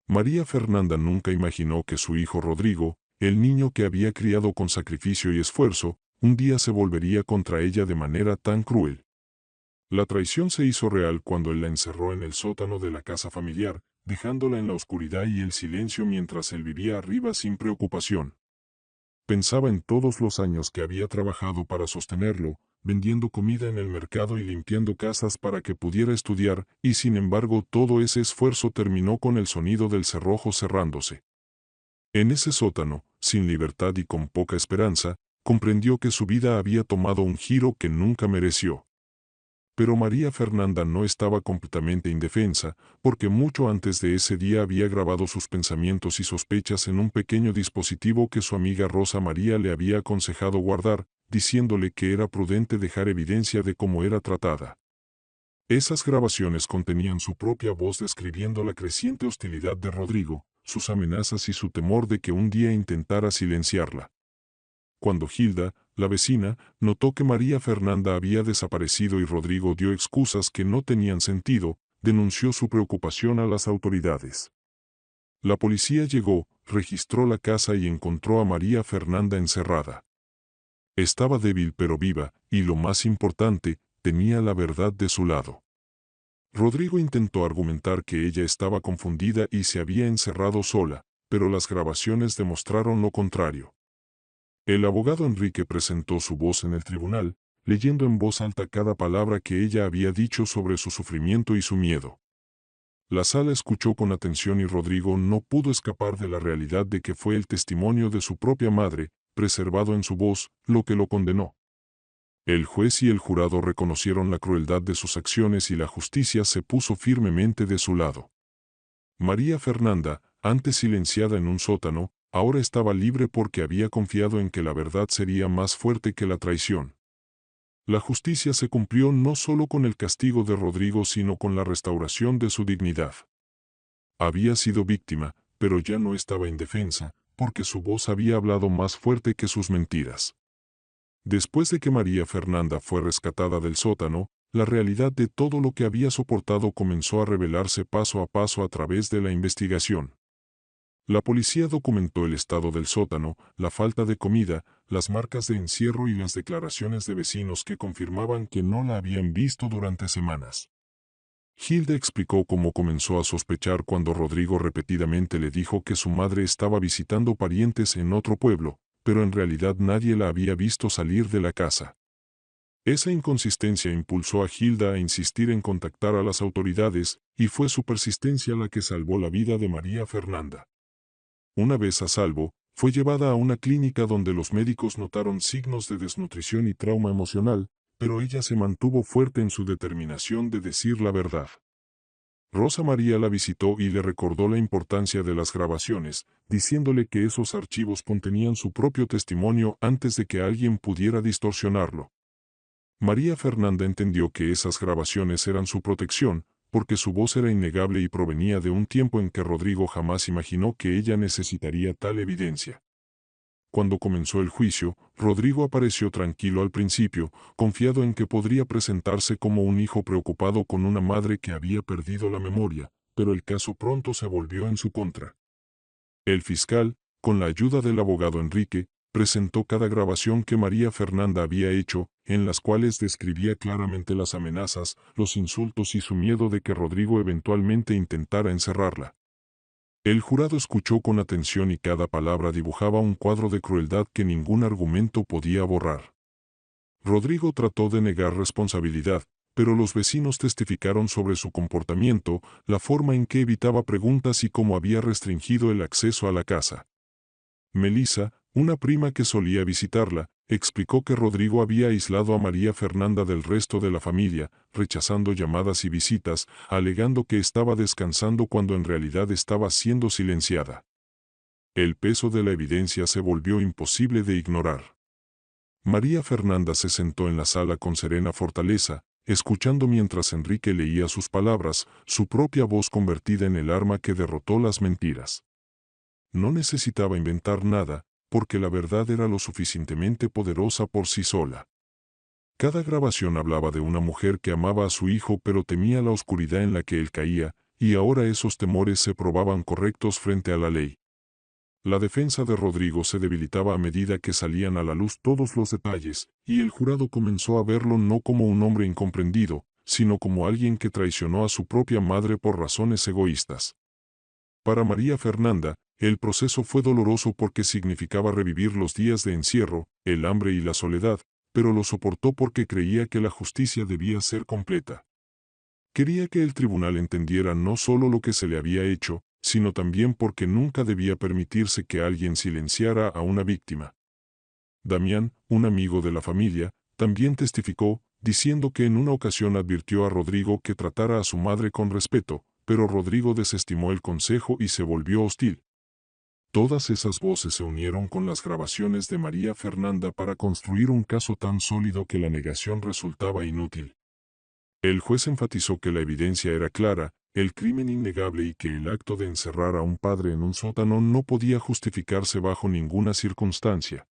María Fernanda nunca imaginó que su hijo Rodrigo, el niño que había criado con sacrificio y esfuerzo, un día se volvería contra ella de manera tan cruel. La traición se hizo real cuando él la encerró en el sótano de la casa familiar, dejándola en la oscuridad y el silencio mientras él vivía arriba sin preocupación. Pensaba en todos los años que había trabajado para sostenerlo, vendiendo comida en el mercado y limpiando casas para que pudiera estudiar, y sin embargo todo ese esfuerzo terminó con el sonido del cerrojo cerrándose. En ese sótano, sin libertad y con poca esperanza, comprendió que su vida había tomado un giro que nunca mereció. Pero María Fernanda no estaba completamente indefensa, porque mucho antes de ese día había grabado sus pensamientos y sospechas en un pequeño dispositivo que su amiga Rosa María le había aconsejado guardar, diciéndole que era prudente dejar evidencia de cómo era tratada. Esas grabaciones contenían su propia voz describiendo la creciente hostilidad de Rodrigo, sus amenazas y su temor de que un día intentara silenciarla. Cuando Hilda, la vecina, notó que María Fernanda había desaparecido y Rodrigo dio excusas que no tenían sentido, denunció su preocupación a las autoridades. La policía llegó, registró la casa y encontró a María Fernanda encerrada. Estaba débil pero viva, y lo más importante, tenía la verdad de su lado. Rodrigo intentó argumentar que ella estaba confundida y se había encerrado sola, pero las grabaciones demostraron lo contrario. El abogado Enrique presentó su voz en el tribunal, leyendo en voz alta cada palabra que ella había dicho sobre su sufrimiento y su miedo. La sala escuchó con atención y Rodrigo no pudo escapar de la realidad de que fue el testimonio de su propia madre, preservado en su voz, lo que lo condenó. El juez y el jurado reconocieron la crueldad de sus acciones y la justicia se puso firmemente de su lado. María Fernanda, antes silenciada en un sótano, ahora estaba libre porque había confiado en que la verdad sería más fuerte que la traición. La justicia se cumplió no solo con el castigo de Rodrigo sino con la restauración de su dignidad. Había sido víctima, pero ya no estaba indefensa, porque su voz había hablado más fuerte que sus mentiras. Después de que María Fernanda fue rescatada del sótano, la realidad de todo lo que había soportado comenzó a revelarse paso a paso a través de la investigación. La policía documentó el estado del sótano, la falta de comida, las marcas de encierro y las declaraciones de vecinos que confirmaban que no la habían visto durante semanas. Hilda explicó cómo comenzó a sospechar cuando Rodrigo repetidamente le dijo que su madre estaba visitando parientes en otro pueblo, pero en realidad nadie la había visto salir de la casa. Esa inconsistencia impulsó a Hilda a insistir en contactar a las autoridades, y fue su persistencia la que salvó la vida de María Fernanda. Una vez a salvo, fue llevada a una clínica donde los médicos notaron signos de desnutrición y trauma emocional, pero ella se mantuvo fuerte en su determinación de decir la verdad. Rosa María la visitó y le recordó la importancia de las grabaciones, diciéndole que esos archivos contenían su propio testimonio antes de que alguien pudiera distorsionarlo. María Fernanda entendió que esas grabaciones eran su protección, porque su voz era innegable y provenía de un tiempo en que Rodrigo jamás imaginó que ella necesitaría tal evidencia. Cuando comenzó el juicio, Rodrigo apareció tranquilo al principio, confiado en que podría presentarse como un hijo preocupado con una madre que había perdido la memoria, pero el caso pronto se volvió en su contra. El fiscal, con la ayuda del abogado Enrique, presentó cada grabación que María Fernanda había hecho, en las cuales describía claramente las amenazas, los insultos y su miedo de que Rodrigo eventualmente intentara encerrarla. El jurado escuchó con atención y cada palabra dibujaba un cuadro de crueldad que ningún argumento podía borrar. Rodrigo trató de negar responsabilidad, pero los vecinos testificaron sobre su comportamiento, la forma en que evitaba preguntas y cómo había restringido el acceso a la casa. Melissa, una prima que solía visitarla, explicó que Rodrigo había aislado a María Fernanda del resto de la familia, rechazando llamadas y visitas, alegando que estaba descansando cuando en realidad estaba siendo silenciada. El peso de la evidencia se volvió imposible de ignorar. María Fernanda se sentó en la sala con serena fortaleza, escuchando mientras Enrique leía sus palabras, su propia voz convertida en el arma que derrotó las mentiras. No necesitaba inventar nada, porque la verdad era lo suficientemente poderosa por sí sola. Cada grabación hablaba de una mujer que amaba a su hijo pero temía la oscuridad en la que él caía, y ahora esos temores se probaban correctos frente a la ley. La defensa de Rodrigo se debilitaba a medida que salían a la luz todos los detalles, y el jurado comenzó a verlo no como un hombre incomprendido, sino como alguien que traicionó a su propia madre por razones egoístas. Para María Fernanda, el proceso fue doloroso porque significaba revivir los días de encierro, el hambre y la soledad, pero lo soportó porque creía que la justicia debía ser completa. Quería que el tribunal entendiera no solo lo que se le había hecho, sino también porque nunca debía permitirse que alguien silenciara a una víctima. Damián, un amigo de la familia, también testificó, diciendo que en una ocasión advirtió a Rodrigo que tratara a su madre con respeto, pero Rodrigo desestimó el consejo y se volvió hostil. Todas esas voces se unieron con las grabaciones de María Fernanda para construir un caso tan sólido que la negación resultaba inútil. El juez enfatizó que la evidencia era clara, el crimen innegable y que el acto de encerrar a un padre en un sótano no podía justificarse bajo ninguna circunstancia.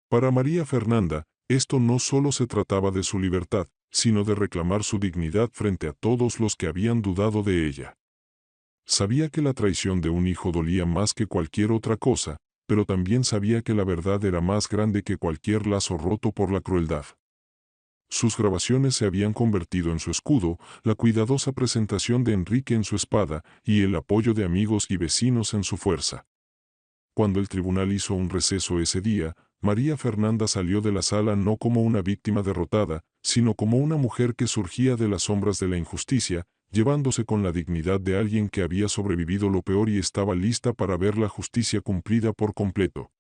Para María Fernanda, esto no solo se trataba de su libertad, sino de reclamar su dignidad frente a todos los que habían dudado de ella. Sabía que la traición de un hijo dolía más que cualquier otra cosa, pero también sabía que la verdad era más grande que cualquier lazo roto por la crueldad. Sus grabaciones se habían convertido en su escudo, la cuidadosa presentación de Enrique en su espada, y el apoyo de amigos y vecinos en su fuerza. Cuando el tribunal hizo un receso ese día, María Fernanda salió de la sala no como una víctima derrotada, sino como una mujer que surgía de las sombras de la injusticia, llevándose con la dignidad de alguien que había sobrevivido lo peor y estaba lista para ver la justicia cumplida por completo.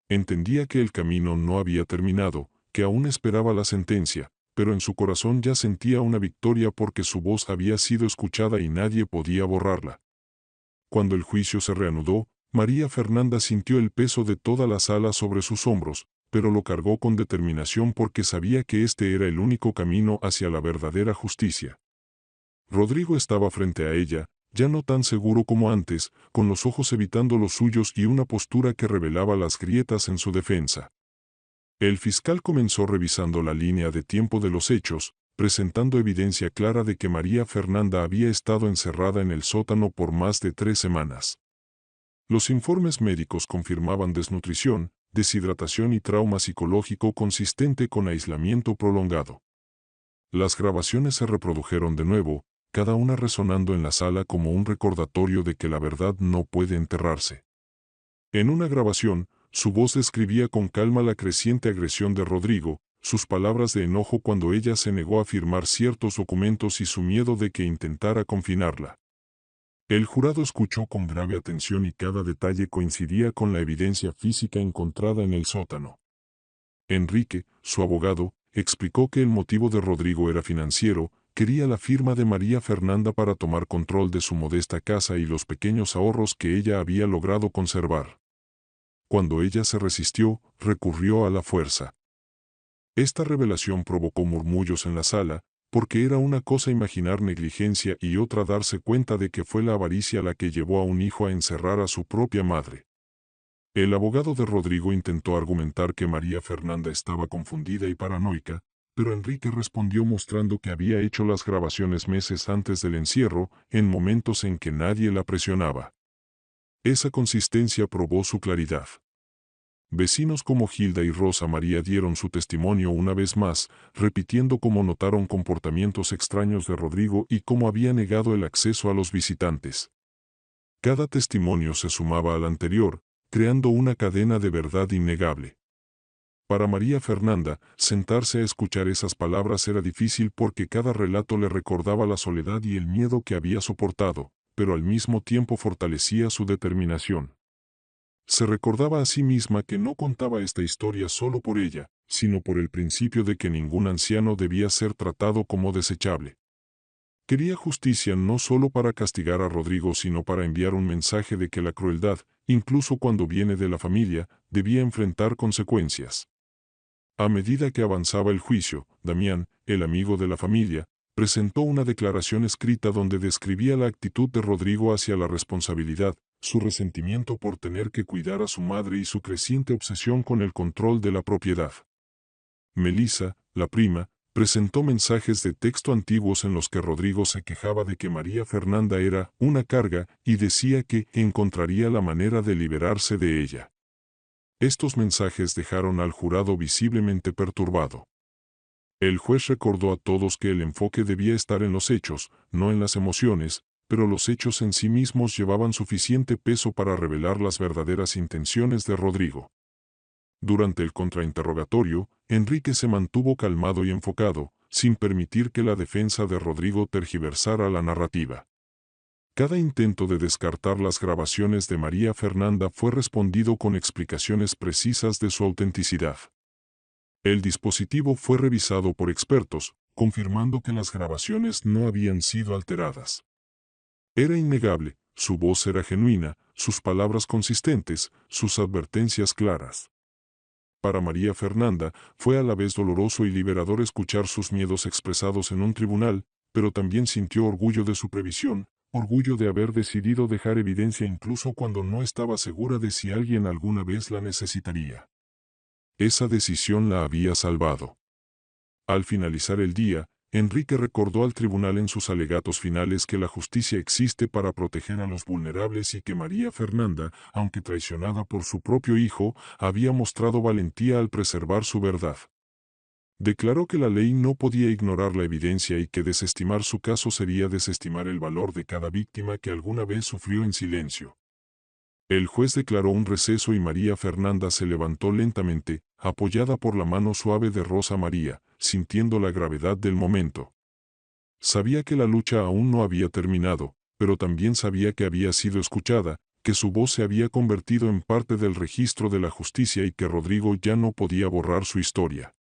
Entendía que el camino no había terminado, que aún esperaba la sentencia, pero en su corazón ya sentía una victoria porque su voz había sido escuchada y nadie podía borrarla. Cuando el juicio se reanudó, María Fernanda sintió el peso de toda la sala sobre sus hombros, pero lo cargó con determinación porque sabía que este era el único camino hacia la verdadera justicia. Rodrigo estaba frente a ella, ya no tan seguro como antes, con los ojos evitando los suyos y una postura que revelaba las grietas en su defensa. El fiscal comenzó revisando la línea de tiempo de los hechos, presentando evidencia clara de que María Fernanda había estado encerrada en el sótano por más de 3 semanas. Los informes médicos confirmaban desnutrición, deshidratación y trauma psicológico consistente con aislamiento prolongado. Las grabaciones se reprodujeron de nuevo, cada una resonando en la sala como un recordatorio de que la verdad no puede enterrarse. En una grabación, su voz describía con calma la creciente agresión de Rodrigo, sus palabras de enojo cuando ella se negó a firmar ciertos documentos y su miedo de que intentara confinarla. El jurado escuchó con grave atención y cada detalle coincidía con la evidencia física encontrada en el sótano. Enrique, su abogado, explicó que el motivo de Rodrigo era financiero, quería la firma de María Fernanda para tomar control de su modesta casa y los pequeños ahorros que ella había logrado conservar. Cuando ella se resistió, recurrió a la fuerza. Esta revelación provocó murmullos en la sala, porque era una cosa imaginar negligencia y otra darse cuenta de que fue la avaricia la que llevó a un hijo a encerrar a su propia madre. El abogado de Rodrigo intentó argumentar que María Fernanda estaba confundida y paranoica, pero Enrique respondió mostrando que había hecho las grabaciones meses antes del encierro, en momentos en que nadie la presionaba. Esa consistencia probó su claridad. Vecinos como Gilda y Rosa María dieron su testimonio una vez más, repitiendo cómo notaron comportamientos extraños de Rodrigo y cómo había negado el acceso a los visitantes. Cada testimonio se sumaba al anterior, creando una cadena de verdad innegable. Para María Fernanda, sentarse a escuchar esas palabras era difícil porque cada relato le recordaba la soledad y el miedo que había soportado, pero al mismo tiempo fortalecía su determinación. Se recordaba a sí misma que no contaba esta historia solo por ella, sino por el principio de que ningún anciano debía ser tratado como desechable. Quería justicia no solo para castigar a Rodrigo sino para enviar un mensaje de que la crueldad, incluso cuando viene de la familia, debía enfrentar consecuencias. A medida que avanzaba el juicio, Damián, el amigo de la familia, presentó una declaración escrita donde describía la actitud de Rodrigo hacia la responsabilidad, su resentimiento por tener que cuidar a su madre y su creciente obsesión con el control de la propiedad. Melissa, la prima, presentó mensajes de texto antiguos en los que Rodrigo se quejaba de que María Fernanda era una carga y decía que encontraría la manera de liberarse de ella. Estos mensajes dejaron al jurado visiblemente perturbado. El juez recordó a todos que el enfoque debía estar en los hechos, no en las emociones, pero los hechos en sí mismos llevaban suficiente peso para revelar las verdaderas intenciones de Rodrigo. Durante el contrainterrogatorio, Enrique se mantuvo calmado y enfocado, sin permitir que la defensa de Rodrigo tergiversara la narrativa. Cada intento de descartar las grabaciones de María Fernanda fue respondido con explicaciones precisas de su autenticidad. El dispositivo fue revisado por expertos, confirmando que las grabaciones no habían sido alteradas. Era innegable, su voz era genuina, sus palabras consistentes, sus advertencias claras. Para María Fernanda, fue a la vez doloroso y liberador escuchar sus miedos expresados en un tribunal, pero también sintió orgullo de su previsión, orgullo de haber decidido dejar evidencia incluso cuando no estaba segura de si alguien alguna vez la necesitaría. Esa decisión la había salvado. Al finalizar el día, Enrique recordó al tribunal en sus alegatos finales que la justicia existe para proteger a los vulnerables y que María Fernanda, aunque traicionada por su propio hijo, había mostrado valentía al preservar su verdad. Declaró que la ley no podía ignorar la evidencia y que desestimar su caso sería desestimar el valor de cada víctima que alguna vez sufrió en silencio. El juez declaró un receso y María Fernanda se levantó lentamente, apoyada por la mano suave de Rosa María, sintiendo la gravedad del momento. Sabía que la lucha aún no había terminado, pero también sabía que había sido escuchada, que su voz se había convertido en parte del registro de la justicia y que Rodrigo ya no podía borrar su historia.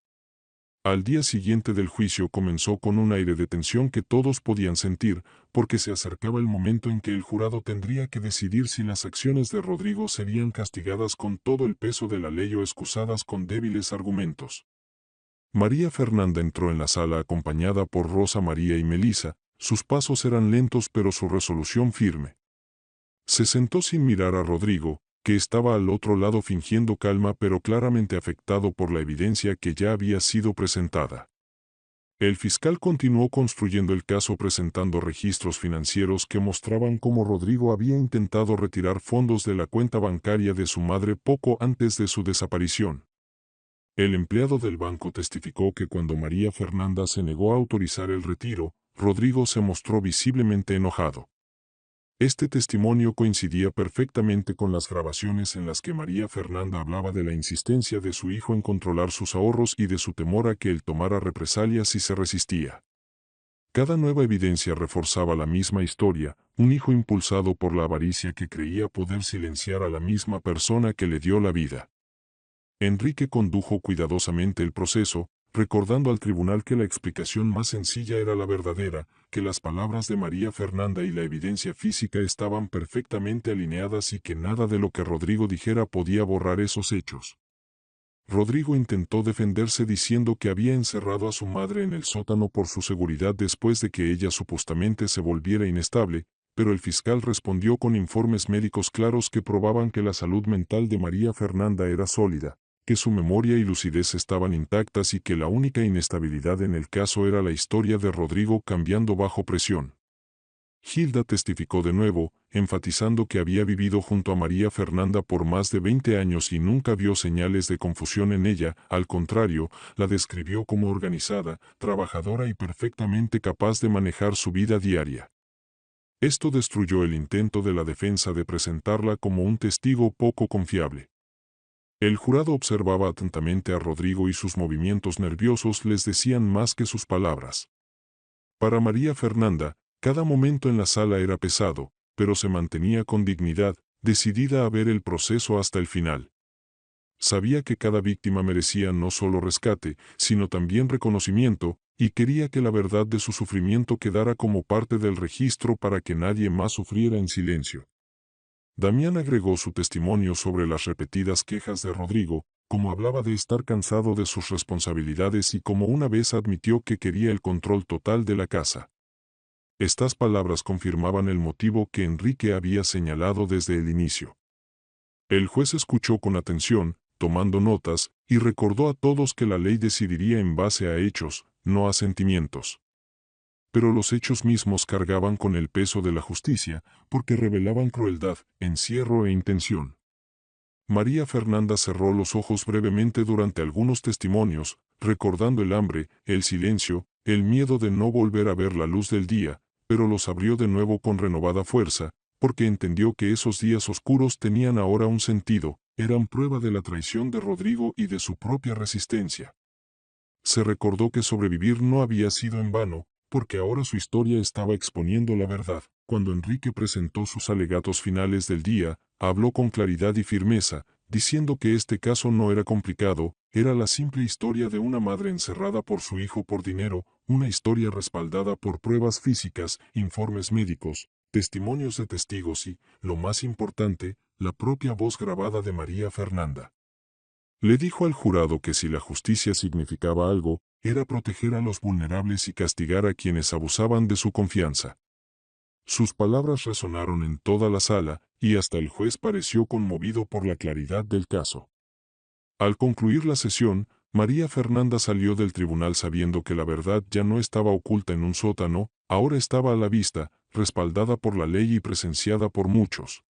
Al día siguiente del juicio comenzó con un aire de tensión que todos podían sentir, porque se acercaba el momento en que el jurado tendría que decidir si las acciones de Rodrigo serían castigadas con todo el peso de la ley o excusadas con débiles argumentos. María Fernanda entró en la sala acompañada por Rosa María y Melisa, sus pasos eran lentos pero su resolución firme. Se sentó sin mirar a Rodrigo, que estaba al otro lado fingiendo calma pero claramente afectado por la evidencia que ya había sido presentada. El fiscal continuó construyendo el caso presentando registros financieros que mostraban cómo Rodrigo había intentado retirar fondos de la cuenta bancaria de su madre poco antes de su desaparición. El empleado del banco testificó que cuando María Fernanda se negó a autorizar el retiro, Rodrigo se mostró visiblemente enojado. Este testimonio coincidía perfectamente con las grabaciones en las que María Fernanda hablaba de la insistencia de su hijo en controlar sus ahorros y de su temor a que él tomara represalias si se resistía. Cada nueva evidencia reforzaba la misma historia, un hijo impulsado por la avaricia que creía poder silenciar a la misma persona que le dio la vida. Enrique condujo cuidadosamente el proceso, recordando al tribunal que la explicación más sencilla era la verdadera, que las palabras de María Fernanda y la evidencia física estaban perfectamente alineadas y que nada de lo que Rodrigo dijera podía borrar esos hechos. Rodrigo intentó defenderse diciendo que había encerrado a su madre en el sótano por su seguridad después de que ella supuestamente se volviera inestable, pero el fiscal respondió con informes médicos claros que probaban que la salud mental de María Fernanda era sólida, que su memoria y lucidez estaban intactas y que la única inestabilidad en el caso era la historia de Rodrigo cambiando bajo presión. Hilda testificó de nuevo, enfatizando que había vivido junto a María Fernanda por más de 20 años y nunca vio señales de confusión en ella, al contrario, la describió como organizada, trabajadora y perfectamente capaz de manejar su vida diaria. Esto destruyó el intento de la defensa de presentarla como un testigo poco confiable. El jurado observaba atentamente a Rodrigo y sus movimientos nerviosos les decían más que sus palabras. Para María Fernanda, cada momento en la sala era pesado, pero se mantenía con dignidad, decidida a ver el proceso hasta el final. Sabía que cada víctima merecía no solo rescate, sino también reconocimiento, y quería que la verdad de su sufrimiento quedara como parte del registro para que nadie más sufriera en silencio. Damián agregó su testimonio sobre las repetidas quejas de Rodrigo, como hablaba de estar cansado de sus responsabilidades y como una vez admitió que quería el control total de la casa. Estas palabras confirmaban el motivo que Enrique había señalado desde el inicio. El juez escuchó con atención, tomando notas, y recordó a todos que la ley decidiría en base a hechos, no a sentimientos. Pero los hechos mismos cargaban con el peso de la justicia, porque revelaban crueldad, encierro e intención. María Fernanda cerró los ojos brevemente durante algunos testimonios, recordando el hambre, el silencio, el miedo de no volver a ver la luz del día, pero los abrió de nuevo con renovada fuerza, porque entendió que esos días oscuros tenían ahora un sentido, eran prueba de la traición de Rodrigo y de su propia resistencia. Se recordó que sobrevivir no había sido en vano, porque ahora su historia estaba exponiendo la verdad. Cuando Enrique presentó sus alegatos finales del día, habló con claridad y firmeza, diciendo que este caso no era complicado, era la simple historia de una madre encerrada por su hijo por dinero, una historia respaldada por pruebas físicas, informes médicos, testimonios de testigos y, lo más importante, la propia voz grabada de María Fernanda. Le dijo al jurado que si la justicia significaba algo, era proteger a los vulnerables y castigar a quienes abusaban de su confianza. Sus palabras resonaron en toda la sala, y hasta el juez pareció conmovido por la claridad del caso. Al concluir la sesión, María Fernanda salió del tribunal sabiendo que la verdad ya no estaba oculta en un sótano, ahora estaba a la vista, respaldada por la ley y presenciada por muchos.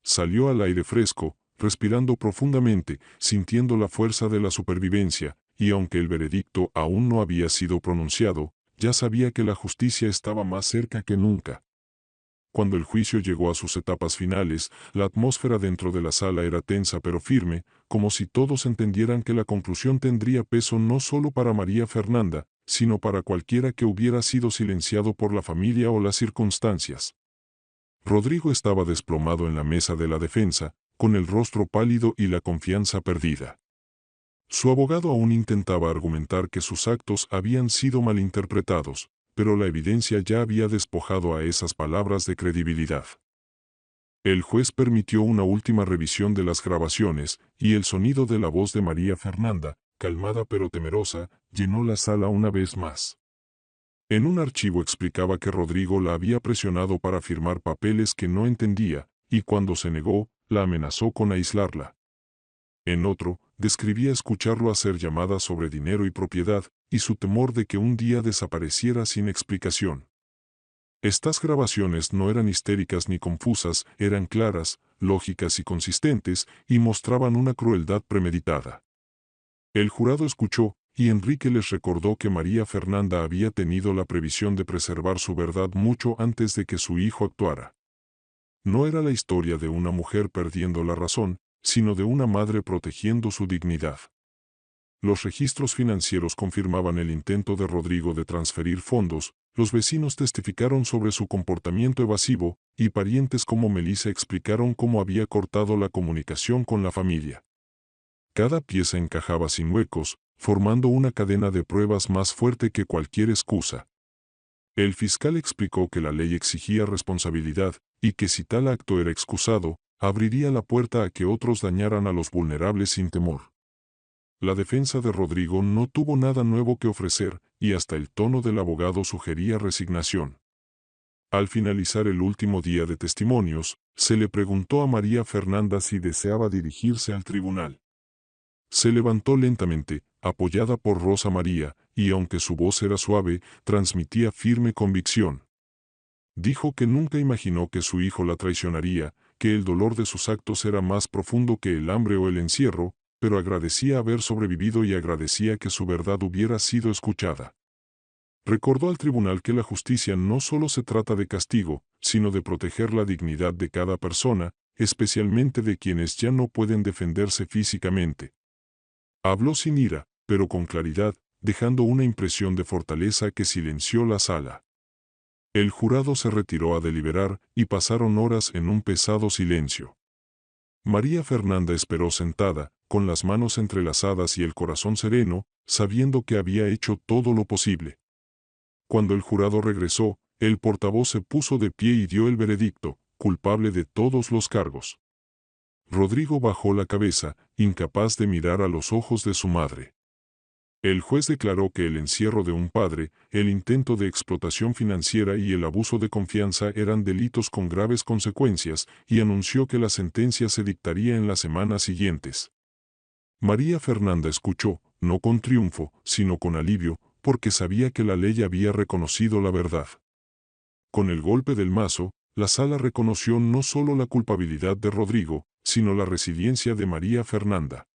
Salió al aire fresco, respirando profundamente, sintiendo la fuerza de la supervivencia, y aunque el veredicto aún no había sido pronunciado, ya sabía que la justicia estaba más cerca que nunca. Cuando el juicio llegó a sus etapas finales, la atmósfera dentro de la sala era tensa pero firme, como si todos entendieran que la conclusión tendría peso no solo para María Fernanda, sino para cualquiera que hubiera sido silenciado por la familia o las circunstancias. Rodrigo estaba desplomado en la mesa de la defensa, con el rostro pálido y la confianza perdida. Su abogado aún intentaba argumentar que sus actos habían sido malinterpretados, pero la evidencia ya había despojado a esas palabras de credibilidad. El juez permitió una última revisión de las grabaciones, y el sonido de la voz de María Fernanda, calmada pero temerosa, llenó la sala una vez más. En un archivo explicaba que Rodrigo la había presionado para firmar papeles que no entendía, y cuando se negó, la amenazó con aislarla. En otro, describía escucharlo hacer llamadas sobre dinero y propiedad, y su temor de que un día desapareciera sin explicación. Estas grabaciones no eran histéricas ni confusas, eran claras, lógicas y consistentes, y mostraban una crueldad premeditada. El jurado escuchó, y Enrique les recordó que María Fernanda había tenido la previsión de preservar su verdad mucho antes de que su hijo actuara. No era la historia de una mujer perdiendo la razón, sino de una madre protegiendo su dignidad. Los registros financieros confirmaban el intento de Rodrigo de transferir fondos, los vecinos testificaron sobre su comportamiento evasivo, y parientes como Melissa explicaron cómo había cortado la comunicación con la familia. Cada pieza encajaba sin huecos, formando una cadena de pruebas más fuerte que cualquier excusa. El fiscal explicó que la ley exigía responsabilidad, y que si tal acto era excusado, abriría la puerta a que otros dañaran a los vulnerables sin temor. La defensa de Rodrigo no tuvo nada nuevo que ofrecer, y hasta el tono del abogado sugería resignación. Al finalizar el último día de testimonios, se le preguntó a María Fernanda si deseaba dirigirse al tribunal. Se levantó lentamente, apoyada por Rosa María, y aunque su voz era suave, transmitía firme convicción. Dijo que nunca imaginó que su hijo la traicionaría, que el dolor de sus actos era más profundo que el hambre o el encierro, pero agradecía haber sobrevivido y agradecía que su verdad hubiera sido escuchada. Recordó al tribunal que la justicia no solo se trata de castigo, sino de proteger la dignidad de cada persona, especialmente de quienes ya no pueden defenderse físicamente. Habló sin ira, pero con claridad, dejando una impresión de fortaleza que silenció la sala. El jurado se retiró a deliberar, y pasaron horas en un pesado silencio. María Fernanda esperó sentada, con las manos entrelazadas y el corazón sereno, sabiendo que había hecho todo lo posible. Cuando el jurado regresó, el portavoz se puso de pie y dio el veredicto, culpable de todos los cargos. Rodrigo bajó la cabeza, incapaz de mirar a los ojos de su madre. El juez declaró que el encierro de un padre, el intento de explotación financiera y el abuso de confianza eran delitos con graves consecuencias, y anunció que la sentencia se dictaría en las semanas siguientes. María Fernanda escuchó, no con triunfo, sino con alivio, porque sabía que la ley había reconocido la verdad. Con el golpe del mazo, la sala reconoció no solo la culpabilidad de Rodrigo, sino la resiliencia de María Fernanda.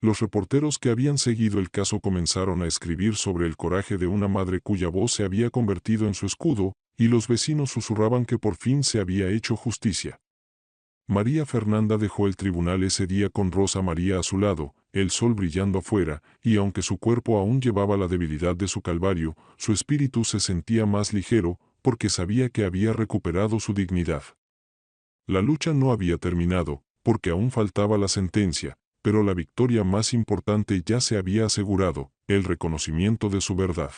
Los reporteros que habían seguido el caso comenzaron a escribir sobre el coraje de una madre cuya voz se había convertido en su escudo, y los vecinos susurraban que por fin se había hecho justicia. María Fernanda dejó el tribunal ese día con Rosa María a su lado, el sol brillando afuera, y aunque su cuerpo aún llevaba la debilidad de su calvario, su espíritu se sentía más ligero, porque sabía que había recuperado su dignidad. La lucha no había terminado, porque aún faltaba la sentencia, pero la victoria más importante ya se había asegurado, el reconocimiento de su verdad.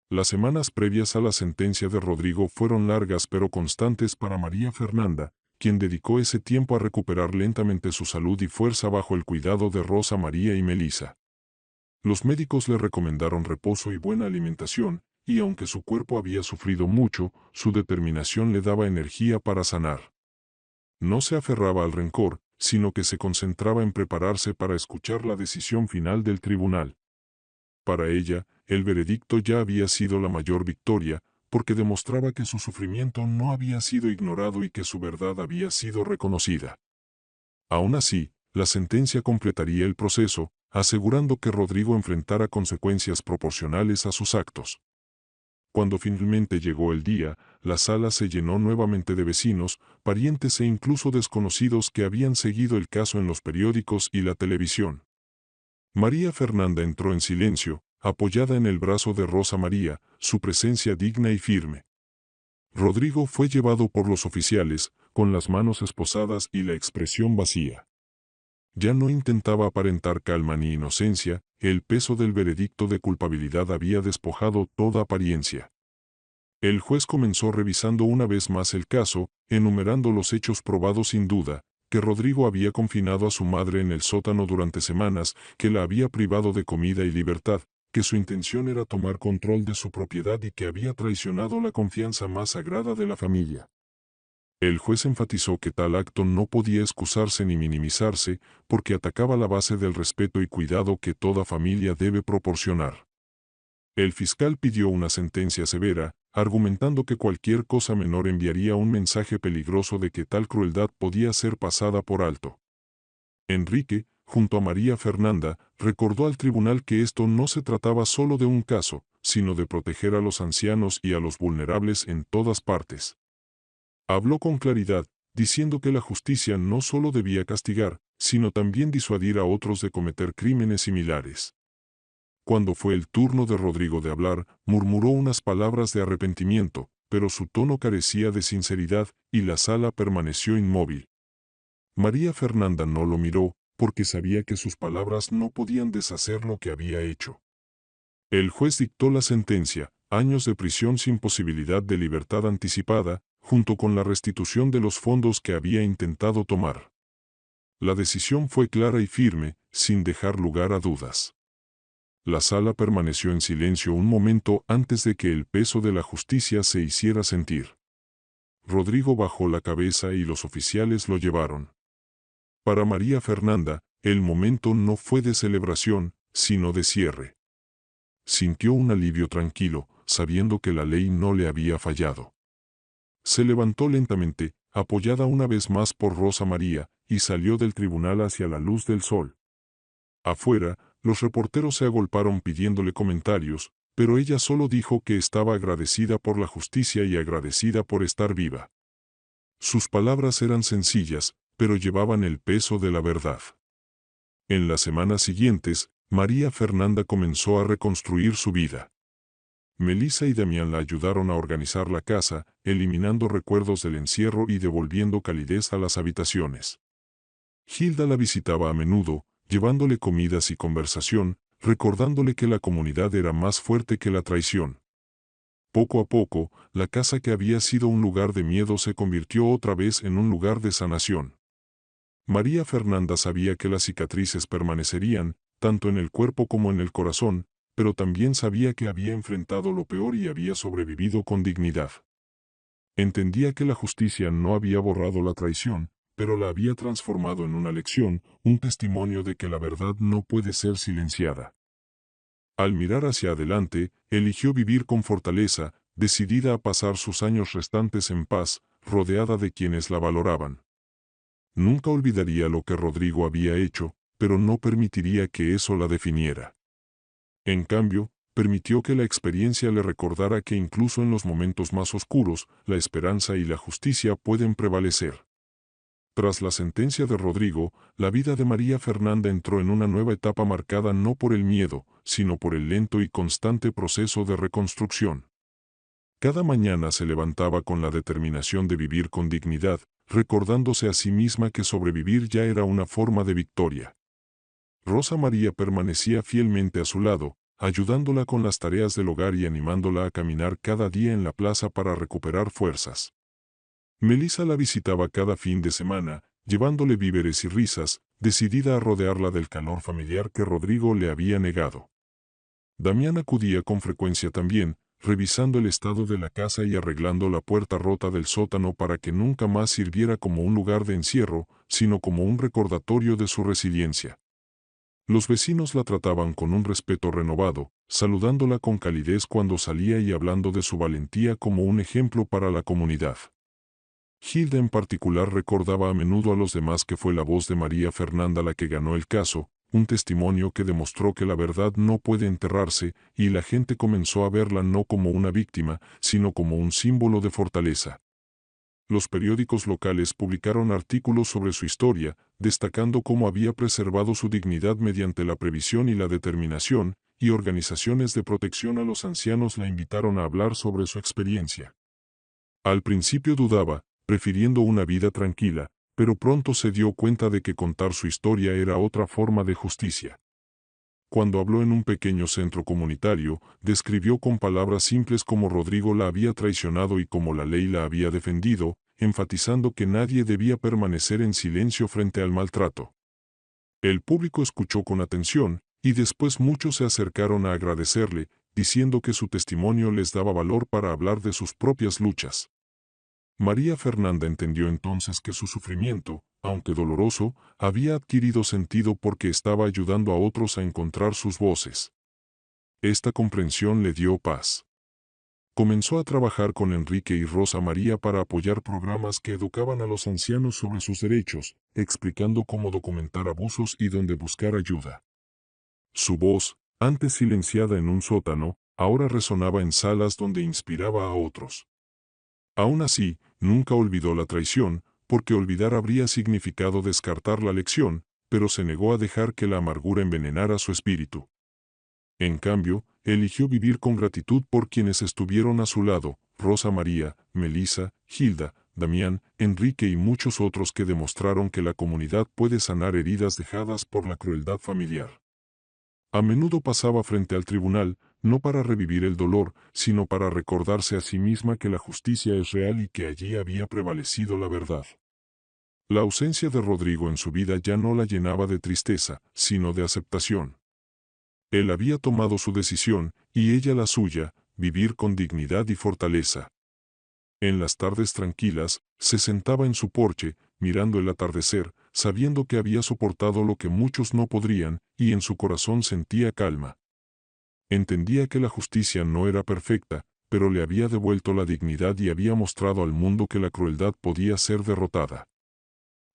Las semanas previas a la sentencia de Rodrigo fueron largas pero constantes para María Fernanda, quien dedicó ese tiempo a recuperar lentamente su salud y fuerza bajo el cuidado de Rosa María y Melisa. Los médicos le recomendaron reposo y buena alimentación, y aunque su cuerpo había sufrido mucho, su determinación le daba energía para sanar. No se aferraba al rencor, sino que se concentraba en prepararse para escuchar la decisión final del tribunal. Para ella, el veredicto ya había sido la mayor victoria, porque demostraba que su sufrimiento no había sido ignorado y que su verdad había sido reconocida. Aún así, la sentencia completaría el proceso, asegurando que Rodrigo enfrentara consecuencias proporcionales a sus actos. Cuando finalmente llegó el día, la sala se llenó nuevamente de vecinos, parientes e incluso desconocidos que habían seguido el caso en los periódicos y la televisión. María Fernanda entró en silencio, apoyada en el brazo de Rosa María, su presencia digna y firme. Rodrigo fue llevado por los oficiales, con las manos esposadas y la expresión vacía. Ya no intentaba aparentar calma ni inocencia, el peso del veredicto de culpabilidad había despojado toda apariencia. El juez comenzó revisando una vez más el caso, enumerando los hechos probados sin duda, que Rodrigo había confinado a su madre en el sótano durante semanas, que la había privado de comida y libertad, que su intención era tomar control de su propiedad y que había traicionado la confianza más sagrada de la familia. El juez enfatizó que tal acto no podía excusarse ni minimizarse, porque atacaba la base del respeto y cuidado que toda familia debe proporcionar. El fiscal pidió una sentencia severa, argumentando que cualquier cosa menor enviaría un mensaje peligroso de que tal crueldad podía ser pasada por alto. Enrique, junto a María Fernanda, recordó al tribunal que esto no se trataba solo de un caso, sino de proteger a los ancianos y a los vulnerables en todas partes. Habló con claridad, diciendo que la justicia no solo debía castigar, sino también disuadir a otros de cometer crímenes similares. Cuando fue el turno de Rodrigo de hablar, murmuró unas palabras de arrepentimiento, pero su tono carecía de sinceridad, y la sala permaneció inmóvil. María Fernanda no lo miró, porque sabía que sus palabras no podían deshacer lo que había hecho. El juez dictó la sentencia, años de prisión sin posibilidad de libertad anticipada, junto con la restitución de los fondos que había intentado tomar. La decisión fue clara y firme, sin dejar lugar a dudas. La sala permaneció en silencio un momento antes de que el peso de la justicia se hiciera sentir. Rodrigo bajó la cabeza y los oficiales lo llevaron. Para María Fernanda, el momento no fue de celebración, sino de cierre. Sintió un alivio tranquilo, sabiendo que la ley no le había fallado. Se levantó lentamente, apoyada una vez más por Rosa María, y salió del tribunal hacia la luz del sol. Afuera, los reporteros se agolparon pidiéndole comentarios, pero ella solo dijo que estaba agradecida por la justicia y agradecida por estar viva. Sus palabras eran sencillas, pero llevaban el peso de la verdad. En las semanas siguientes, María Fernanda comenzó a reconstruir su vida. Melisa y Damián la ayudaron a organizar la casa, eliminando recuerdos del encierro y devolviendo calidez a las habitaciones. Hilda la visitaba a menudo, llevándole comidas y conversación, recordándole que la comunidad era más fuerte que la traición. Poco a poco, la casa que había sido un lugar de miedo se convirtió otra vez en un lugar de sanación. María Fernanda sabía que las cicatrices permanecerían, tanto en el cuerpo como en el corazón, pero también sabía que había enfrentado lo peor y había sobrevivido con dignidad. Entendía que la justicia no había borrado la traición, pero la había transformado en una lección, un testimonio de que la verdad no puede ser silenciada. Al mirar hacia adelante, eligió vivir con fortaleza, decidida a pasar sus años restantes en paz, rodeada de quienes la valoraban. Nunca olvidaría lo que Rodrigo había hecho, pero no permitiría que eso la definiera. En cambio, permitió que la experiencia le recordara que incluso en los momentos más oscuros, la esperanza y la justicia pueden prevalecer. Tras la sentencia de Rodrigo, la vida de María Fernanda entró en una nueva etapa marcada no por el miedo, sino por el lento y constante proceso de reconstrucción. Cada mañana se levantaba con la determinación de vivir con dignidad, recordándose a sí misma que sobrevivir ya era una forma de victoria. Rosa María permanecía fielmente a su lado, ayudándola con las tareas del hogar y animándola a caminar cada día en la plaza para recuperar fuerzas. Melissa la visitaba cada fin de semana, llevándole víveres y risas, decidida a rodearla del calor familiar que Rodrigo le había negado. Damián acudía con frecuencia también, revisando el estado de la casa y arreglando la puerta rota del sótano para que nunca más sirviera como un lugar de encierro, sino como un recordatorio de su resiliencia. Los vecinos la trataban con un respeto renovado, saludándola con calidez cuando salía y hablando de su valentía como un ejemplo para la comunidad. Hilda en particular recordaba a menudo a los demás que fue la voz de María Fernanda la que ganó el caso, un testimonio que demostró que la verdad no puede enterrarse, y la gente comenzó a verla no como una víctima, sino como un símbolo de fortaleza. Los periódicos locales publicaron artículos sobre su historia, destacando cómo había preservado su dignidad mediante la previsión y la determinación, y organizaciones de protección a los ancianos la invitaron a hablar sobre su experiencia. Al principio dudaba, prefiriendo una vida tranquila, pero pronto se dio cuenta de que contar su historia era otra forma de justicia. Cuando habló en un pequeño centro comunitario, describió con palabras simples cómo Rodrigo la había traicionado y cómo la ley la había defendido, enfatizando que nadie debía permanecer en silencio frente al maltrato. El público escuchó con atención, y después muchos se acercaron a agradecerle, diciendo que su testimonio les daba valor para hablar de sus propias luchas. María Fernanda entendió entonces que su sufrimiento, aunque doloroso, había adquirido sentido porque estaba ayudando a otros a encontrar sus voces. Esta comprensión le dio paz. Comenzó a trabajar con Enrique y Rosa María para apoyar programas que educaban a los ancianos sobre sus derechos, explicando cómo documentar abusos y dónde buscar ayuda. Su voz, antes silenciada en un sótano, ahora resonaba en salas donde inspiraba a otros. Aún así, nunca olvidó la traición, porque olvidar habría significado descartar la lección, pero se negó a dejar que la amargura envenenara su espíritu. En cambio, eligió vivir con gratitud por quienes estuvieron a su lado, Rosa María, Melissa, Hilda, Damián, Enrique y muchos otros que demostraron que la comunidad puede sanar heridas dejadas por la crueldad familiar. A menudo pasaba frente al tribunal, no para revivir el dolor, sino para recordarse a sí misma que la justicia es real y que allí había prevalecido la verdad. La ausencia de Rodrigo en su vida ya no la llenaba de tristeza, sino de aceptación. Él había tomado su decisión, y ella la suya, vivir con dignidad y fortaleza. En las tardes tranquilas, se sentaba en su porche, mirando el atardecer, sabiendo que había soportado lo que muchos no podrían, y en su corazón sentía calma. Entendía que la justicia no era perfecta, pero le había devuelto la dignidad y había mostrado al mundo que la crueldad podía ser derrotada.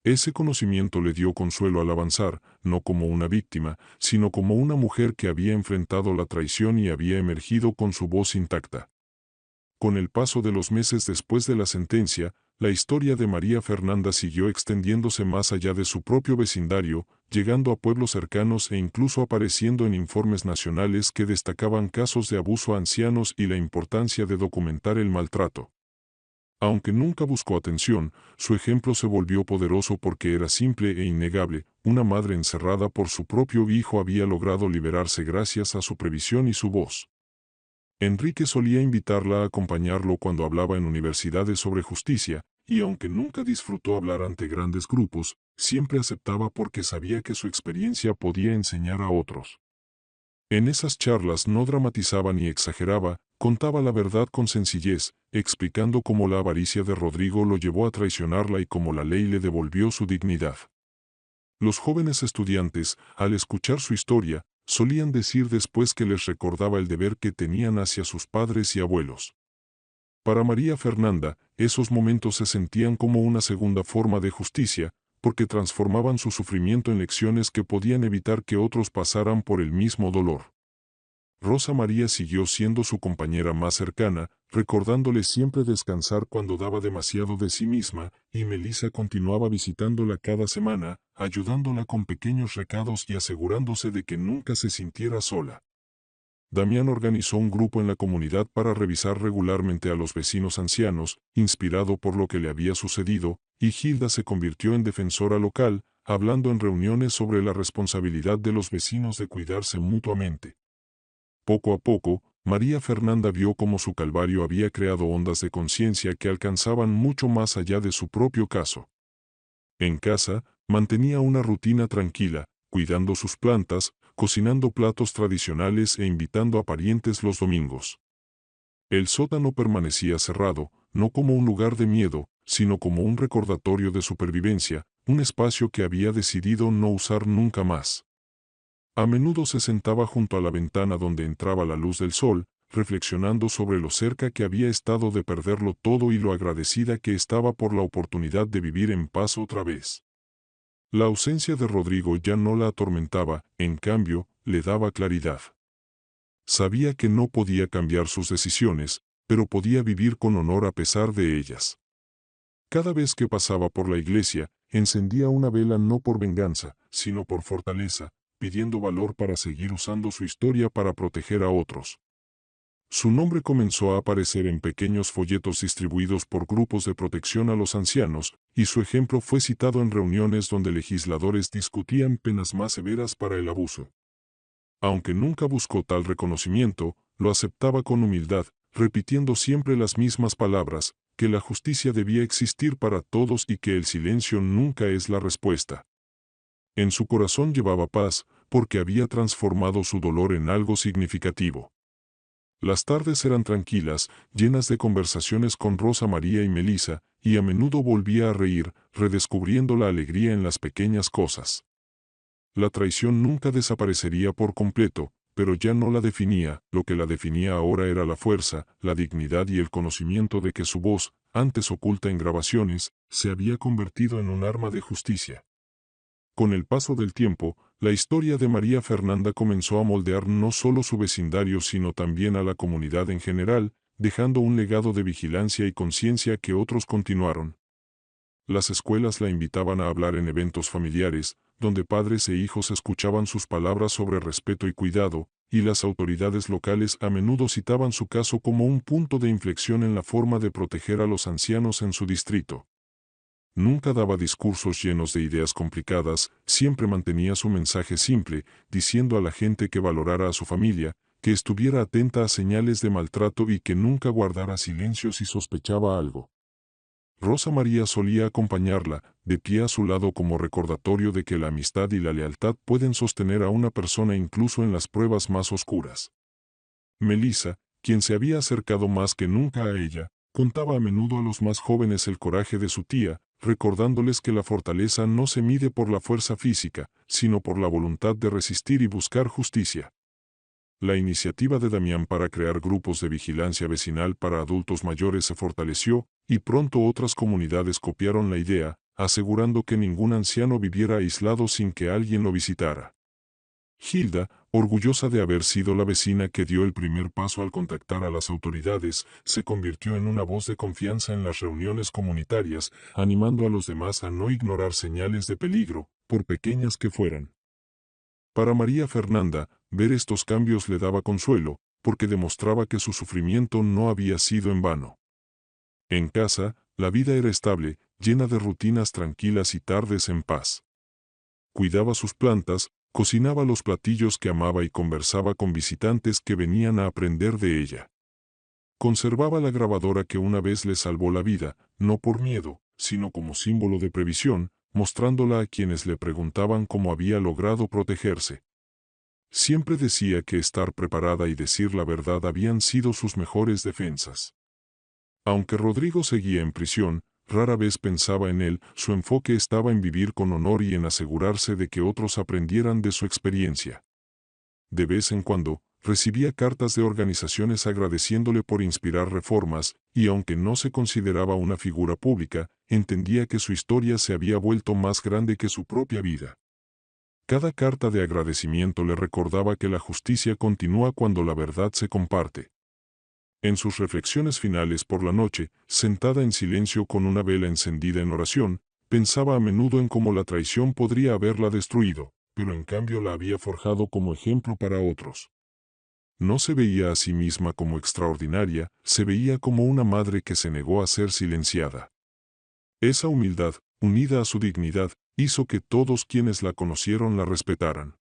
Ese conocimiento le dio consuelo al avanzar, no como una víctima, sino como una mujer que había enfrentado la traición y había emergido con su voz intacta. Con el paso de los meses después de la sentencia, la historia de María Fernanda siguió extendiéndose más allá de su propio vecindario, llegando a pueblos cercanos e incluso apareciendo en informes nacionales que destacaban casos de abuso a ancianos y la importancia de documentar el maltrato. Aunque nunca buscó atención, su ejemplo se volvió poderoso porque era simple e innegable. Una madre encerrada por su propio hijo había logrado liberarse gracias a su previsión y su voz. Enrique solía invitarla a acompañarlo cuando hablaba en universidades sobre justicia, y aunque nunca disfrutó hablar ante grandes grupos, siempre aceptaba porque sabía que su experiencia podía enseñar a otros. En esas charlas no dramatizaba ni exageraba, contaba la verdad con sencillez, explicando cómo la avaricia de Rodrigo lo llevó a traicionarla y cómo la ley le devolvió su dignidad. Los jóvenes estudiantes, al escuchar su historia, solían decir después que les recordaba el deber que tenían hacia sus padres y abuelos. Para María Fernanda, esos momentos se sentían como una segunda forma de justicia, porque transformaban su sufrimiento en lecciones que podían evitar que otros pasaran por el mismo dolor. Rosa María siguió siendo su compañera más cercana, recordándole siempre descansar cuando daba demasiado de sí misma, y Melissa continuaba visitándola cada semana, ayudándola con pequeños recados y asegurándose de que nunca se sintiera sola. Damián organizó un grupo en la comunidad para revisar regularmente a los vecinos ancianos, inspirado por lo que le había sucedido, y Hilda se convirtió en defensora local, hablando en reuniones sobre la responsabilidad de los vecinos de cuidarse mutuamente. Poco a poco, María Fernanda vio cómo su calvario había creado ondas de conciencia que alcanzaban mucho más allá de su propio caso. En casa, mantenía una rutina tranquila, cuidando sus plantas, cocinando platos tradicionales e invitando a parientes los domingos. El sótano permanecía cerrado, no como un lugar de miedo, sino como un recordatorio de supervivencia, un espacio que había decidido no usar nunca más. A menudo se sentaba junto a la ventana donde entraba la luz del sol, reflexionando sobre lo cerca que había estado de perderlo todo y lo agradecida que estaba por la oportunidad de vivir en paz otra vez. La ausencia de Rodrigo ya no la atormentaba, en cambio, le daba claridad. Sabía que no podía cambiar sus decisiones, pero podía vivir con honor a pesar de ellas. Cada vez que pasaba por la iglesia, encendía una vela no por venganza, sino por fortaleza, pidiendo valor para seguir usando su historia para proteger a otros. Su nombre comenzó a aparecer en pequeños folletos distribuidos por grupos de protección a los ancianos, y su ejemplo fue citado en reuniones donde legisladores discutían penas más severas para el abuso. Aunque nunca buscó tal reconocimiento, lo aceptaba con humildad, repitiendo siempre las mismas palabras, que la justicia debía existir para todos y que el silencio nunca es la respuesta. En su corazón llevaba paz, porque había transformado su dolor en algo significativo. Las tardes eran tranquilas, llenas de conversaciones con Rosa María y Melissa, y a menudo volvía a reír, redescubriendo la alegría en las pequeñas cosas. La traición nunca desaparecería por completo, pero ya no la definía, lo que la definía ahora era la fuerza, la dignidad y el conocimiento de que su voz, antes oculta en grabaciones, se había convertido en un arma de justicia. Con el paso del tiempo, la historia de María Fernanda comenzó a moldear no solo su vecindario sino también a la comunidad en general, dejando un legado de vigilancia y conciencia que otros continuaron. Las escuelas la invitaban a hablar en eventos familiares, donde padres e hijos escuchaban sus palabras sobre respeto y cuidado, y las autoridades locales a menudo citaban su caso como un punto de inflexión en la forma de proteger a los ancianos en su distrito. Nunca daba discursos llenos de ideas complicadas, siempre mantenía su mensaje simple, diciendo a la gente que valorara a su familia, que estuviera atenta a señales de maltrato y que nunca guardara silencio si sospechaba algo. Rosa María solía acompañarla, de pie a su lado como recordatorio de que la amistad y la lealtad pueden sostener a una persona incluso en las pruebas más oscuras. Melissa, quien se había acercado más que nunca a ella, contaba a menudo a los más jóvenes el coraje de su tía, recordándoles que la fortaleza no se mide por la fuerza física, sino por la voluntad de resistir y buscar justicia. La iniciativa de Damián para crear grupos de vigilancia vecinal para adultos mayores se fortaleció, y pronto otras comunidades copiaron la idea, asegurando que ningún anciano viviera aislado sin que alguien lo visitara. Hilda, orgullosa de haber sido la vecina que dio el primer paso al contactar a las autoridades, se convirtió en una voz de confianza en las reuniones comunitarias, animando a los demás a no ignorar señales de peligro, por pequeñas que fueran. Para María Fernanda, ver estos cambios le daba consuelo, porque demostraba que su sufrimiento no había sido en vano. En casa, la vida era estable, llena de rutinas tranquilas y tardes en paz. Cuidaba sus plantas, cocinaba los platillos que amaba y conversaba con visitantes que venían a aprender de ella. Conservaba la grabadora que una vez le salvó la vida, no por miedo, sino como símbolo de previsión, mostrándola a quienes le preguntaban cómo había logrado protegerse. Siempre decía que estar preparada y decir la verdad habían sido sus mejores defensas. Aunque Rodrigo seguía en prisión, rara vez pensaba en él, su enfoque estaba en vivir con honor y en asegurarse de que otros aprendieran de su experiencia. De vez en cuando, recibía cartas de organizaciones agradeciéndole por inspirar reformas, y aunque no se consideraba una figura pública, entendía que su historia se había vuelto más grande que su propia vida. Cada carta de agradecimiento le recordaba que la justicia continúa cuando la verdad se comparte. En sus reflexiones finales por la noche, sentada en silencio con una vela encendida en oración, pensaba a menudo en cómo la traición podría haberla destruido, pero en cambio la había forjado como ejemplo para otros. No se veía a sí misma como extraordinaria, se veía como una madre que se negó a ser silenciada. Esa humildad, unida a su dignidad, hizo que todos quienes la conocieron la respetaran.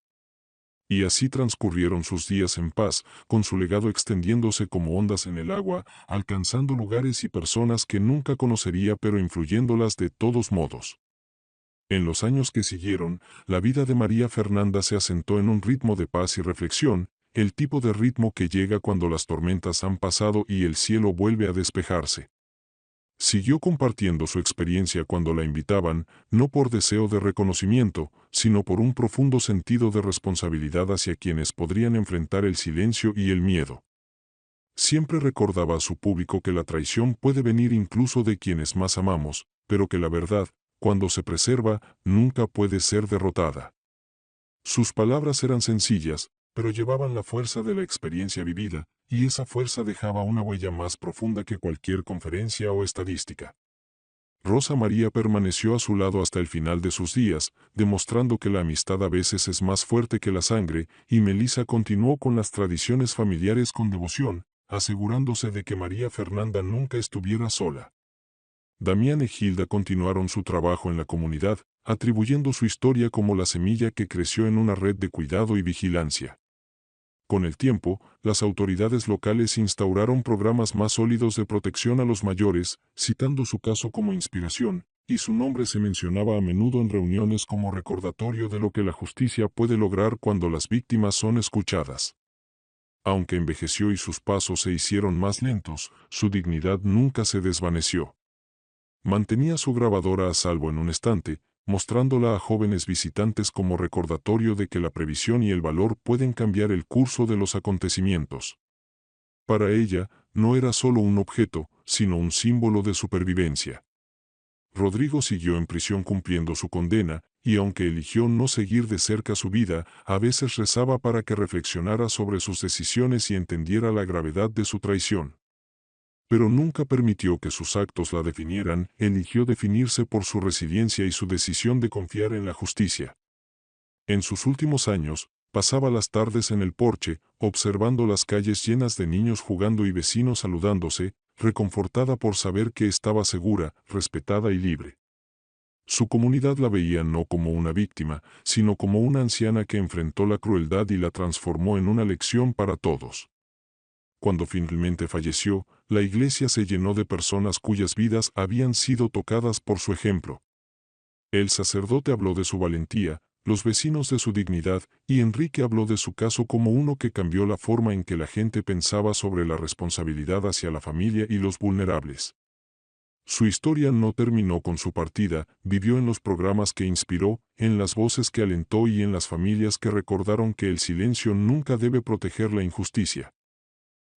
Y así transcurrieron sus días en paz, con su legado extendiéndose como ondas en el agua, alcanzando lugares y personas que nunca conocería pero influyéndolas de todos modos. En los años que siguieron, la vida de María Fernanda se asentó en un ritmo de paz y reflexión, el tipo de ritmo que llega cuando las tormentas han pasado y el cielo vuelve a despejarse. Siguió compartiendo su experiencia cuando la invitaban, no por deseo de reconocimiento, sino por un profundo sentido de responsabilidad hacia quienes podrían enfrentar el silencio y el miedo. Siempre recordaba a su público que la traición puede venir incluso de quienes más amamos, pero que la verdad, cuando se preserva, nunca puede ser derrotada. Sus palabras eran sencillas, pero llevaban la fuerza de la experiencia vivida, y esa fuerza dejaba una huella más profunda que cualquier conferencia o estadística. Rosa María permaneció a su lado hasta el final de sus días, demostrando que la amistad a veces es más fuerte que la sangre, y Melissa continuó con las tradiciones familiares con devoción, asegurándose de que María Fernanda nunca estuviera sola. Damián y Gilda continuaron su trabajo en la comunidad, atribuyendo su historia como la semilla que creció en una red de cuidado y vigilancia. Con el tiempo, las autoridades locales instauraron programas más sólidos de protección a los mayores, citando su caso como inspiración, y su nombre se mencionaba a menudo en reuniones como recordatorio de lo que la justicia puede lograr cuando las víctimas son escuchadas. Aunque envejeció y sus pasos se hicieron más lentos, su dignidad nunca se desvaneció. Mantenía su grabadora a salvo en un estante, mostrándola a jóvenes visitantes como recordatorio de que la previsión y el valor pueden cambiar el curso de los acontecimientos. Para ella, no era solo un objeto, sino un símbolo de supervivencia. Rodrigo siguió en prisión cumpliendo su condena, y aunque eligió no seguir de cerca su vida, a veces rezaba para que reflexionara sobre sus decisiones y entendiera la gravedad de su traición. Pero nunca permitió que sus actos la definieran, eligió definirse por su resiliencia y su decisión de confiar en la justicia. En sus últimos años, pasaba las tardes en el porche, observando las calles llenas de niños jugando y vecinos saludándose, reconfortada por saber que estaba segura, respetada y libre. Su comunidad la veía no como una víctima, sino como una anciana que enfrentó la crueldad y la transformó en una lección para todos. Cuando finalmente falleció, la iglesia se llenó de personas cuyas vidas habían sido tocadas por su ejemplo. El sacerdote habló de su valentía, los vecinos de su dignidad, y Enrique habló de su caso como uno que cambió la forma en que la gente pensaba sobre la responsabilidad hacia la familia y los vulnerables. Su historia no terminó con su partida, vivió en los programas que inspiró, en las voces que alentó y en las familias que recordaron que el silencio nunca debe proteger la injusticia.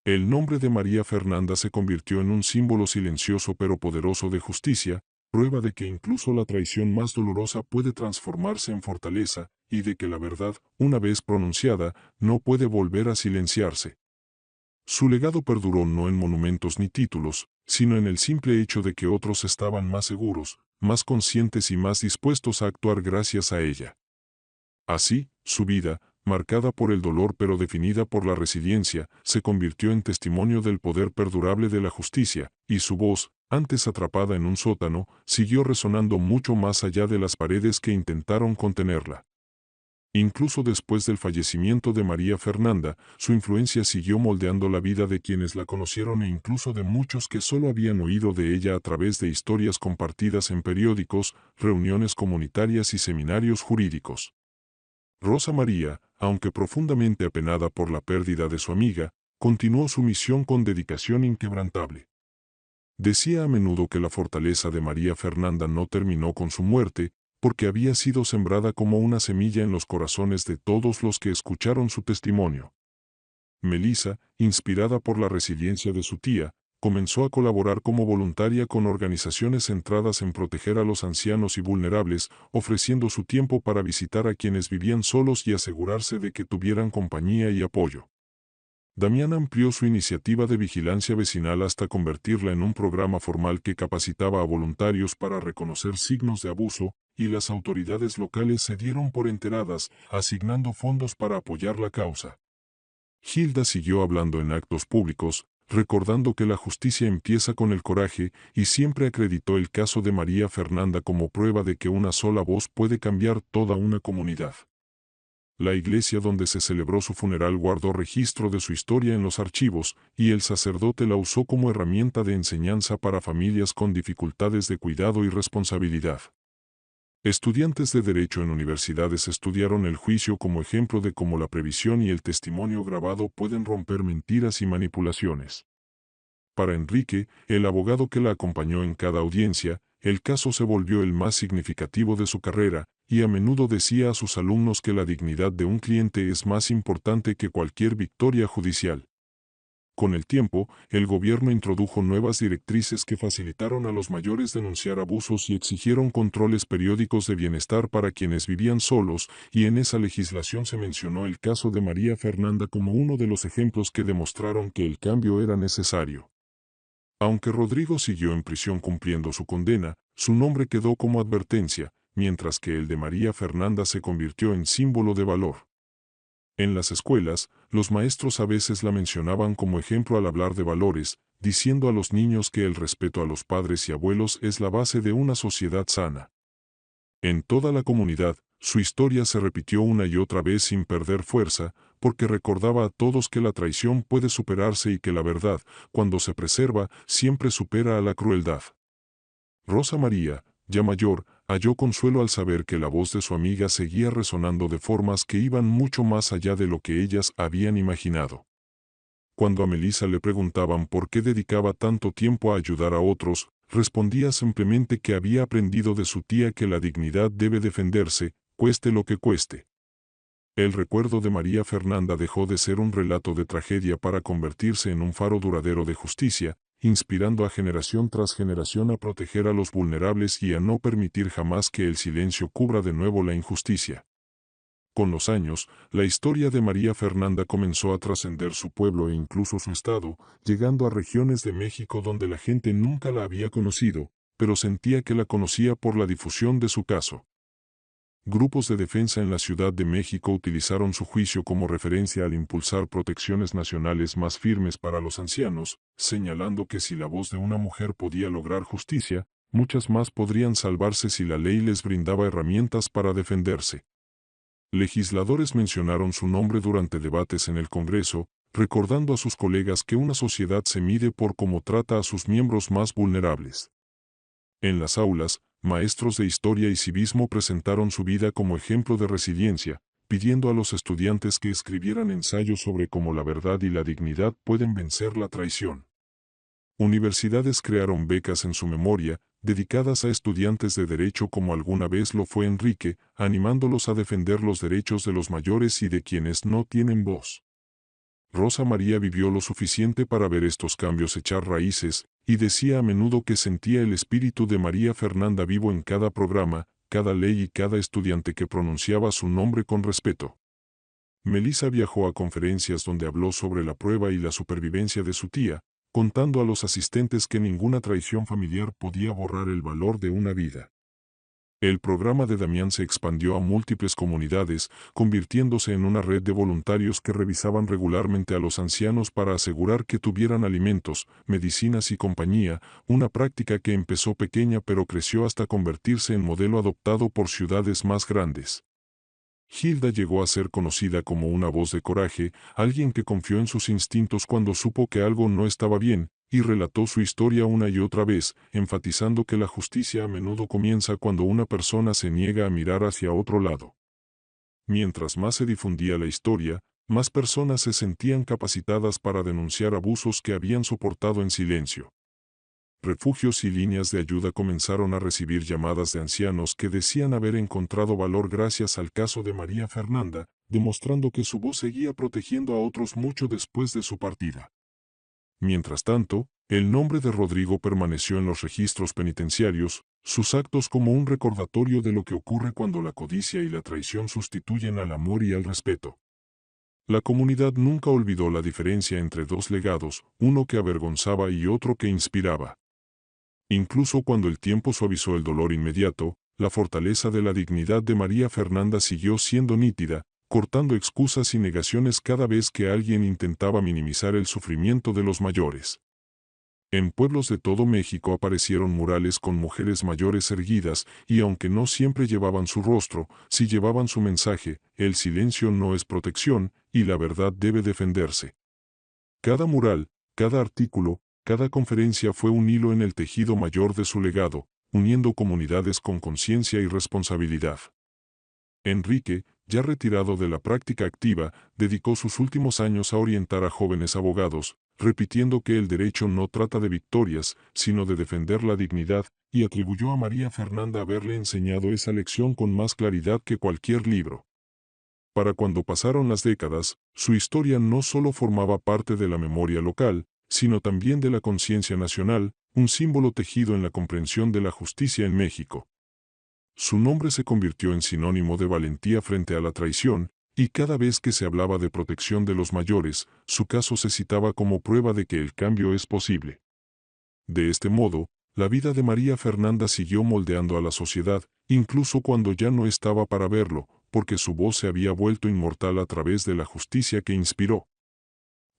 El nombre de María Fernanda se convirtió en un símbolo silencioso pero poderoso de justicia, prueba de que incluso la traición más dolorosa puede transformarse en fortaleza, y de que la verdad, una vez pronunciada, no puede volver a silenciarse. Su legado perduró no en monumentos ni títulos, sino en el simple hecho de que otros estaban más seguros, más conscientes y más dispuestos a actuar gracias a ella. Así, su vida, marcada por el dolor pero definida por la resiliencia, se convirtió en testimonio del poder perdurable de la justicia, y su voz, antes atrapada en un sótano, siguió resonando mucho más allá de las paredes que intentaron contenerla. Incluso después del fallecimiento de María Fernanda, su influencia siguió moldeando la vida de quienes la conocieron e incluso de muchos que solo habían oído de ella a través de historias compartidas en periódicos, reuniones comunitarias y seminarios jurídicos. Rosa María, aunque profundamente apenada por la pérdida de su amiga, continuó su misión con dedicación inquebrantable. Decía a menudo que la fortaleza de María Fernanda no terminó con su muerte, porque había sido sembrada como una semilla en los corazones de todos los que escucharon su testimonio. Melissa, inspirada por la resiliencia de su tía, comenzó a colaborar como voluntaria con organizaciones centradas en proteger a los ancianos y vulnerables, ofreciendo su tiempo para visitar a quienes vivían solos y asegurarse de que tuvieran compañía y apoyo. Damián amplió su iniciativa de vigilancia vecinal hasta convertirla en un programa formal que capacitaba a voluntarios para reconocer signos de abuso, y las autoridades locales se dieron por enteradas, asignando fondos para apoyar la causa. Hilda siguió hablando en actos públicos, recordando que la justicia empieza con el coraje, y siempre acreditó el caso de María Fernanda como prueba de que una sola voz puede cambiar toda una comunidad. La iglesia donde se celebró su funeral guardó registro de su historia en los archivos, y el sacerdote la usó como herramienta de enseñanza para familias con dificultades de cuidado y responsabilidad. Estudiantes de Derecho en universidades estudiaron el juicio como ejemplo de cómo la previsión y el testimonio grabado pueden romper mentiras y manipulaciones. Para Enrique, el abogado que la acompañó en cada audiencia, el caso se volvió el más significativo de su carrera, y a menudo decía a sus alumnos que la dignidad de un cliente es más importante que cualquier victoria judicial. Con el tiempo, el gobierno introdujo nuevas directrices que facilitaron a los mayores denunciar abusos y exigieron controles periódicos de bienestar para quienes vivían solos, y en esa legislación se mencionó el caso de María Fernanda como uno de los ejemplos que demostraron que el cambio era necesario. Aunque Rodrigo siguió en prisión cumpliendo su condena, su nombre quedó como advertencia, mientras que el de María Fernanda se convirtió en símbolo de valor. En las escuelas, los maestros a veces la mencionaban como ejemplo al hablar de valores, diciendo a los niños que el respeto a los padres y abuelos es la base de una sociedad sana. En toda la comunidad, su historia se repitió una y otra vez sin perder fuerza, porque recordaba a todos que la traición puede superarse y que la verdad, cuando se preserva, siempre supera a la crueldad. Rosa María, ya mayor, halló consuelo al saber que la voz de su amiga seguía resonando de formas que iban mucho más allá de lo que ellas habían imaginado. Cuando a Melissa le preguntaban por qué dedicaba tanto tiempo a ayudar a otros, respondía simplemente que había aprendido de su tía que la dignidad debe defenderse, cueste lo que cueste. El recuerdo de María Fernanda dejó de ser un relato de tragedia para convertirse en un faro duradero de justicia, inspirando a generación tras generación a proteger a los vulnerables y a no permitir jamás que el silencio cubra de nuevo la injusticia. Con los años, la historia de María Fernanda comenzó a trascender su pueblo e incluso su estado, llegando a regiones de México donde la gente nunca la había conocido, pero sentía que la conocía por la difusión de su caso. Grupos de defensa en la Ciudad de México utilizaron su juicio como referencia al impulsar protecciones nacionales más firmes para los ancianos, señalando que si la voz de una mujer podía lograr justicia, muchas más podrían salvarse si la ley les brindaba herramientas para defenderse. Legisladores mencionaron su nombre durante debates en el Congreso, recordando a sus colegas que una sociedad se mide por cómo trata a sus miembros más vulnerables. En las aulas, maestros de historia y civismo presentaron su vida como ejemplo de resiliencia, pidiendo a los estudiantes que escribieran ensayos sobre cómo la verdad y la dignidad pueden vencer la traición. Universidades crearon becas en su memoria, dedicadas a estudiantes de derecho como alguna vez lo fue Enrique, animándolos a defender los derechos de los mayores y de quienes no tienen voz. Rosa María vivió lo suficiente para ver estos cambios echar raíces, y decía a menudo que sentía el espíritu de María Fernanda vivo en cada programa, cada ley y cada estudiante que pronunciaba su nombre con respeto. Melissa viajó a conferencias donde habló sobre la prueba y la supervivencia de su tía, contando a los asistentes que ninguna traición familiar podía borrar el valor de una vida. El programa de Damián se expandió a múltiples comunidades, convirtiéndose en una red de voluntarios que revisaban regularmente a los ancianos para asegurar que tuvieran alimentos, medicinas y compañía, una práctica que empezó pequeña pero creció hasta convertirse en modelo adoptado por ciudades más grandes. Hilda llegó a ser conocida como una voz de coraje, alguien que confió en sus instintos cuando supo que algo no estaba bien, y relató su historia una y otra vez, enfatizando que la justicia a menudo comienza cuando una persona se niega a mirar hacia otro lado. Mientras más se difundía la historia, más personas se sentían capacitadas para denunciar abusos que habían soportado en silencio. refugios y líneas de ayuda comenzaron a recibir llamadas de ancianos que decían haber encontrado valor gracias al caso de María Fernanda, demostrando que su voz seguía protegiendo a otros mucho después de su partida. Mientras tanto, el nombre de Rodrigo permaneció en los registros penitenciarios, sus actos como un recordatorio de lo que ocurre cuando la codicia y la traición sustituyen al amor y al respeto. La comunidad nunca olvidó la diferencia entre dos legados, uno que avergonzaba y otro que inspiraba. Incluso cuando el tiempo suavizó el dolor inmediato, la fortaleza de la dignidad de María Fernanda siguió siendo nítida, cortando excusas y negaciones cada vez que alguien intentaba minimizar el sufrimiento de los mayores. En pueblos de todo México aparecieron murales con mujeres mayores erguidas, y aunque no siempre llevaban su rostro, sí llevaban su mensaje: el silencio no es protección, y la verdad debe defenderse. Cada mural, cada artículo, cada conferencia fue un hilo en el tejido mayor de su legado, uniendo comunidades con conciencia y responsabilidad. Enrique, ya retirado de la práctica activa, dedicó sus últimos años a orientar a jóvenes abogados, repitiendo que el derecho no trata de victorias, sino de defender la dignidad, y atribuyó a María Fernanda haberle enseñado esa lección con más claridad que cualquier libro. Para cuando pasaron las décadas, su historia no solo formaba parte de la memoria local, sino también de la conciencia nacional, un símbolo tejido en la comprensión de la justicia en México. Su nombre se convirtió en sinónimo de valentía frente a la traición, y cada vez que se hablaba de protección de los mayores, su caso se citaba como prueba de que el cambio es posible. De este modo, la vida de María Fernanda siguió moldeando a la sociedad, incluso cuando ya no estaba para verlo, porque su voz se había vuelto inmortal a través de la justicia que inspiró.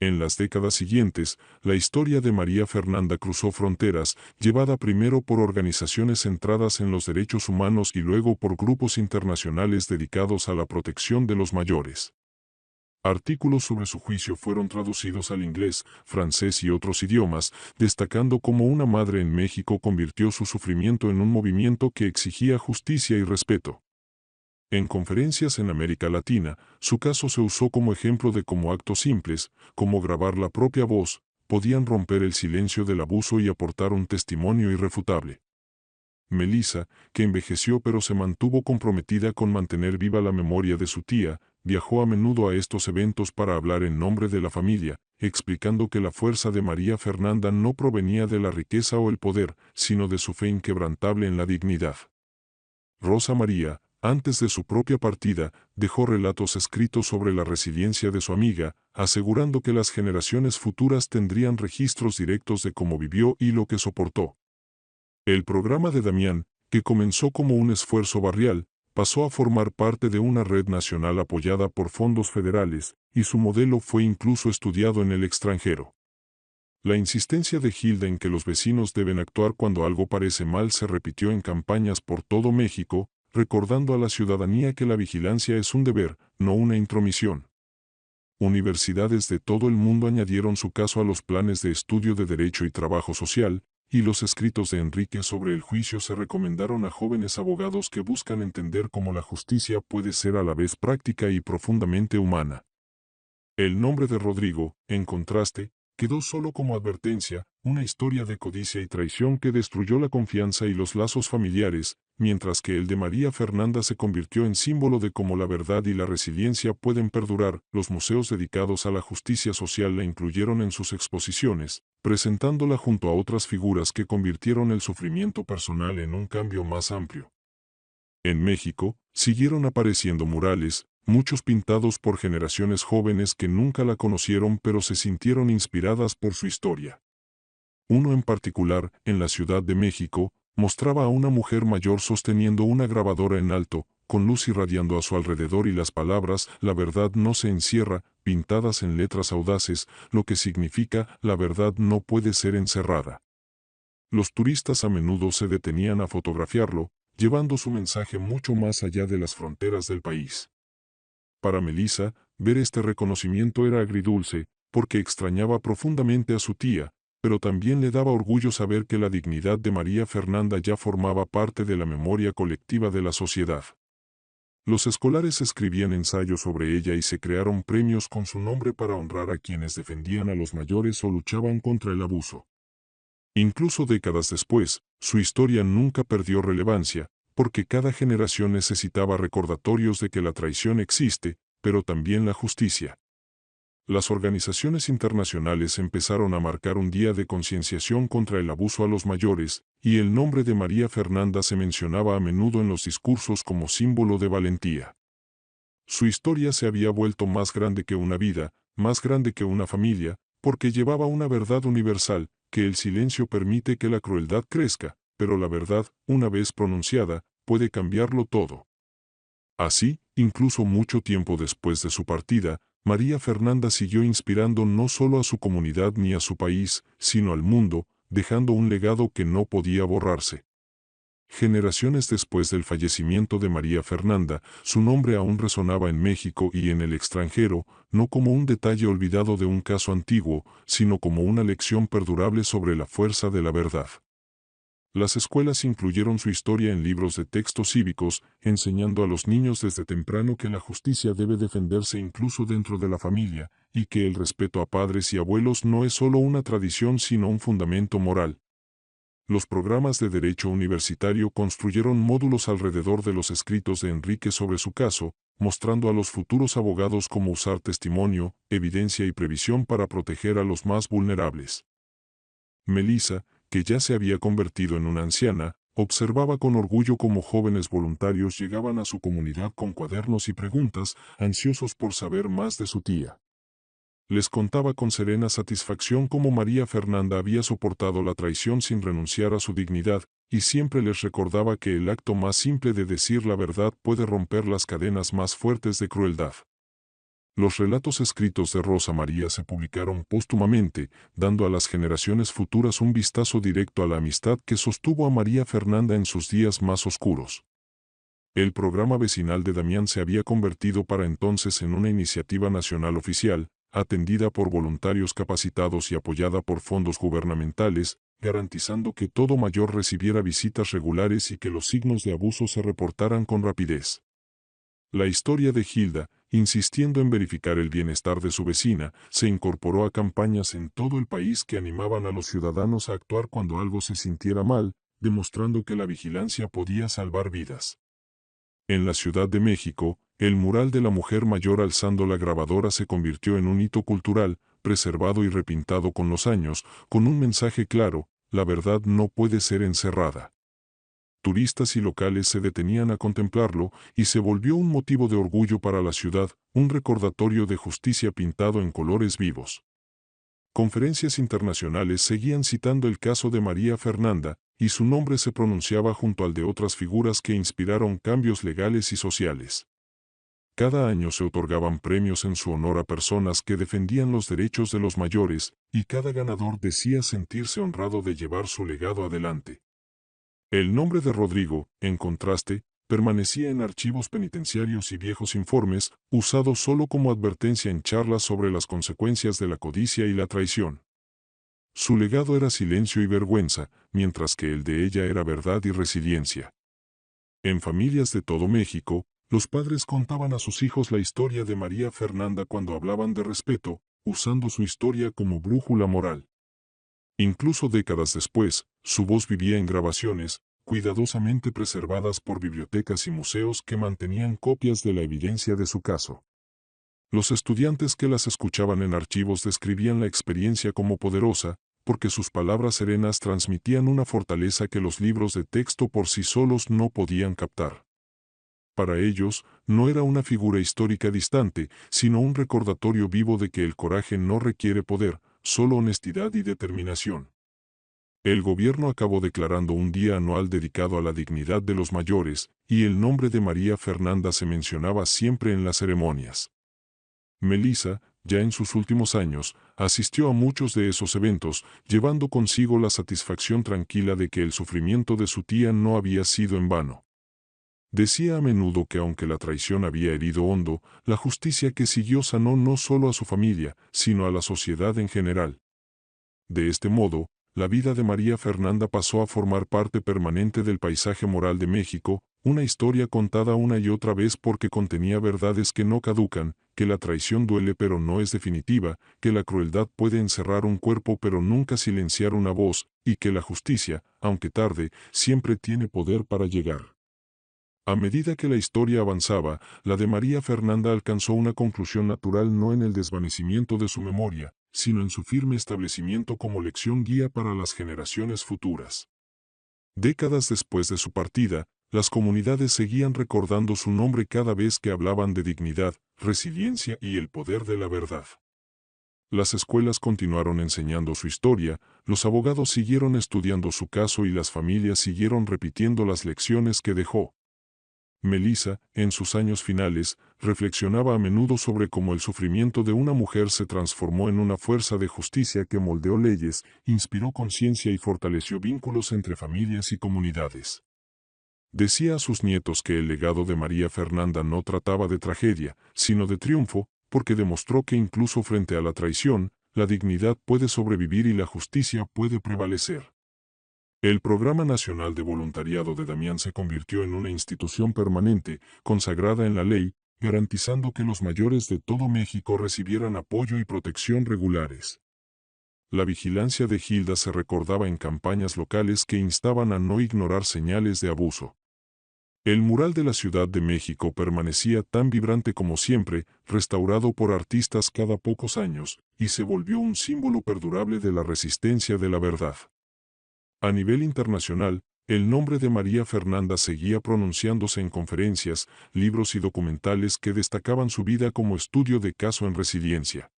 En las décadas siguientes, la historia de María Fernanda cruzó fronteras, llevada primero por organizaciones centradas en los derechos humanos y luego por grupos internacionales dedicados a la protección de los mayores. Artículos sobre su juicio fueron traducidos al inglés, francés y otros idiomas, destacando cómo una madre en México convirtió su sufrimiento en un movimiento que exigía justicia y respeto. En conferencias en América Latina, su caso se usó como ejemplo de cómo actos simples, como grabar la propia voz, podían romper el silencio del abuso y aportar un testimonio irrefutable. Melissa, que envejeció pero se mantuvo comprometida con mantener viva la memoria de su tía, viajó a menudo a estos eventos para hablar en nombre de la familia, explicando que la fuerza de María Fernanda no provenía de la riqueza o el poder, sino de su fe inquebrantable en la dignidad. Rosa María, antes de su propia partida, dejó relatos escritos sobre la resiliencia de su amiga, asegurando que las generaciones futuras tendrían registros directos de cómo vivió y lo que soportó. El programa de Damián, que comenzó como un esfuerzo barrial, pasó a formar parte de una red nacional apoyada por fondos federales, y su modelo fue incluso estudiado en el extranjero. La insistencia de Hilda en que los vecinos deben actuar cuando algo parece mal se repitió en campañas por todo México, recordando a la ciudadanía que la vigilancia es un deber, no una intromisión. Universidades de todo el mundo añadieron su caso a los planes de estudio de Derecho y Trabajo Social, y los escritos de Enrique sobre el juicio se recomendaron a jóvenes abogados que buscan entender cómo la justicia puede ser a la vez práctica y profundamente humana. El nombre de Rodrigo, en contraste, quedó solo como advertencia, una historia de codicia y traición que destruyó la confianza y los lazos familiares, mientras que el de María Fernanda se convirtió en símbolo de cómo la verdad y la resiliencia pueden perdurar. Los museos dedicados a la justicia social la incluyeron en sus exposiciones, presentándola junto a otras figuras que convirtieron el sufrimiento personal en un cambio más amplio. En México, siguieron apareciendo murales, muchos pintados por generaciones jóvenes que nunca la conocieron pero se sintieron inspiradas por su historia. Uno en particular, en la Ciudad de México, mostraba a una mujer mayor sosteniendo una grabadora en alto, con luz irradiando a su alrededor y las palabras "La verdad no se encierra", pintadas en letras audaces, lo que significa "la verdad no puede ser encerrada". Los turistas a menudo se detenían a fotografiarlo, llevando su mensaje mucho más allá de las fronteras del país. Para Melissa, ver este reconocimiento era agridulce, porque extrañaba profundamente a su tía, pero también le daba orgullo saber que la dignidad de María Fernanda ya formaba parte de la memoria colectiva de la sociedad. Los escolares escribían ensayos sobre ella y se crearon premios con su nombre para honrar a quienes defendían a los mayores o luchaban contra el abuso. Incluso décadas después, su historia nunca perdió relevancia, porque cada generación necesitaba recordatorios de que la traición existe, pero también la justicia. Las organizaciones internacionales empezaron a marcar un día de concienciación contra el abuso a los mayores, y el nombre de María Fernanda se mencionaba a menudo en los discursos como símbolo de valentía. Su historia se había vuelto más grande que una vida, más grande que una familia, porque llevaba una verdad universal, que el silencio permite que la crueldad crezca, pero la verdad, una vez pronunciada, puede cambiarlo todo. Así, incluso mucho tiempo después de su partida, María Fernanda siguió inspirando no solo a su comunidad ni a su país, sino al mundo, dejando un legado que no podía borrarse. Generaciones después del fallecimiento de María Fernanda, su nombre aún resonaba en México y en el extranjero, no como un detalle olvidado de un caso antiguo, sino como una lección perdurable sobre la fuerza de la verdad. Las escuelas incluyeron su historia en libros de texto cívicos, enseñando a los niños desde temprano que la justicia debe defenderse incluso dentro de la familia, y que el respeto a padres y abuelos no es solo una tradición sino un fundamento moral. Los programas de derecho universitario construyeron módulos alrededor de los escritos de Enrique sobre su caso, mostrando a los futuros abogados cómo usar testimonio, evidencia y previsión para proteger a los más vulnerables. Melissa, que ya se había convertido en una anciana, observaba con orgullo cómo jóvenes voluntarios llegaban a su comunidad con cuadernos y preguntas, ansiosos por saber más de su tía. Les contaba con serena satisfacción cómo María Fernanda había soportado la traición sin renunciar a su dignidad, y siempre les recordaba que el acto más simple de decir la verdad puede romper las cadenas más fuertes de crueldad. Los relatos escritos de Rosa María se publicaron póstumamente, dando a las generaciones futuras un vistazo directo a la amistad que sostuvo a María Fernanda en sus días más oscuros. El programa vecinal de Damián se había convertido para entonces en una iniciativa nacional oficial, atendida por voluntarios capacitados y apoyada por fondos gubernamentales, garantizando que todo mayor recibiera visitas regulares y que los signos de abuso se reportaran con rapidez. La historia de Hilda, insistiendo en verificar el bienestar de su vecina, se incorporó a campañas en todo el país que animaban a los ciudadanos a actuar cuando algo se sintiera mal, demostrando que la vigilancia podía salvar vidas. En la Ciudad de México, el mural de la mujer mayor alzando la grabadora se convirtió en un hito cultural, preservado y repintado con los años, con un mensaje claro: la verdad no puede ser encerrada. Turistas y locales se detenían a contemplarlo, y se volvió un motivo de orgullo para la ciudad, un recordatorio de justicia pintado en colores vivos. Conferencias internacionales seguían citando el caso de María Fernanda, y su nombre se pronunciaba junto al de otras figuras que inspiraron cambios legales y sociales. Cada año se otorgaban premios en su honor a personas que defendían los derechos de los mayores, y cada ganador decía sentirse honrado de llevar su legado adelante. El nombre de Rodrigo, en contraste, permanecía en archivos penitenciarios y viejos informes, usado solo como advertencia en charlas sobre las consecuencias de la codicia y la traición. Su legado era silencio y vergüenza, mientras que el de ella era verdad y resiliencia. En familias de todo México, los padres contaban a sus hijos la historia de María Fernanda cuando hablaban de respeto, usando su historia como brújula moral. Incluso décadas después, su voz vivía en grabaciones, cuidadosamente preservadas por bibliotecas y museos que mantenían copias de la evidencia de su caso. Los estudiantes que las escuchaban en archivos describían la experiencia como poderosa, porque sus palabras serenas transmitían una fortaleza que los libros de texto por sí solos no podían captar. Para ellos, no era una figura histórica distante, sino un recordatorio vivo de que el coraje no requiere poder, solo honestidad y determinación. El gobierno acabó declarando un día anual dedicado a la dignidad de los mayores, y el nombre de María Fernanda se mencionaba siempre en las ceremonias. Melissa, ya en sus últimos años, asistió a muchos de esos eventos, llevando consigo la satisfacción tranquila de que el sufrimiento de su tía no había sido en vano. Decía a menudo que aunque la traición había herido hondo, la justicia que siguió sanó no solo a su familia, sino a la sociedad en general. De este modo, la vida de María Fernanda pasó a formar parte permanente del paisaje moral de México, una historia contada una y otra vez porque contenía verdades que no caducan, que la traición duele pero no es definitiva, que la crueldad puede encerrar un cuerpo pero nunca silenciar una voz, y que la justicia, aunque tarde, siempre tiene poder para llegar. A medida que la historia avanzaba, la de María Fernanda alcanzó una conclusión natural no en el desvanecimiento de su memoria, sino en su firme establecimiento como lección guía para las generaciones futuras. Décadas después de su partida, las comunidades seguían recordando su nombre cada vez que hablaban de dignidad, resiliencia y el poder de la verdad. Las escuelas continuaron enseñando su historia, los abogados siguieron estudiando su caso y las familias siguieron repitiendo las lecciones que dejó. Melissa, en sus años finales, reflexionaba a menudo sobre cómo el sufrimiento de una mujer se transformó en una fuerza de justicia que moldeó leyes, inspiró conciencia y fortaleció vínculos entre familias y comunidades. Decía a sus nietos que el legado de María Fernanda no trataba de tragedia, sino de triunfo, porque demostró que incluso frente a la traición, la dignidad puede sobrevivir y la justicia puede prevalecer. El Programa Nacional de Voluntariado de Damián se convirtió en una institución permanente, consagrada en la ley, garantizando que los mayores de todo México recibieran apoyo y protección regulares. La vigilancia de Gilda se recordaba en campañas locales que instaban a no ignorar señales de abuso. El mural de la Ciudad de México permanecía tan vibrante como siempre, restaurado por artistas cada pocos años, y se volvió un símbolo perdurable de la resistencia de la verdad. A nivel internacional, el nombre de María Fernanda seguía pronunciándose en conferencias, libros y documentales que destacaban su vida como estudio de caso en resiliencia.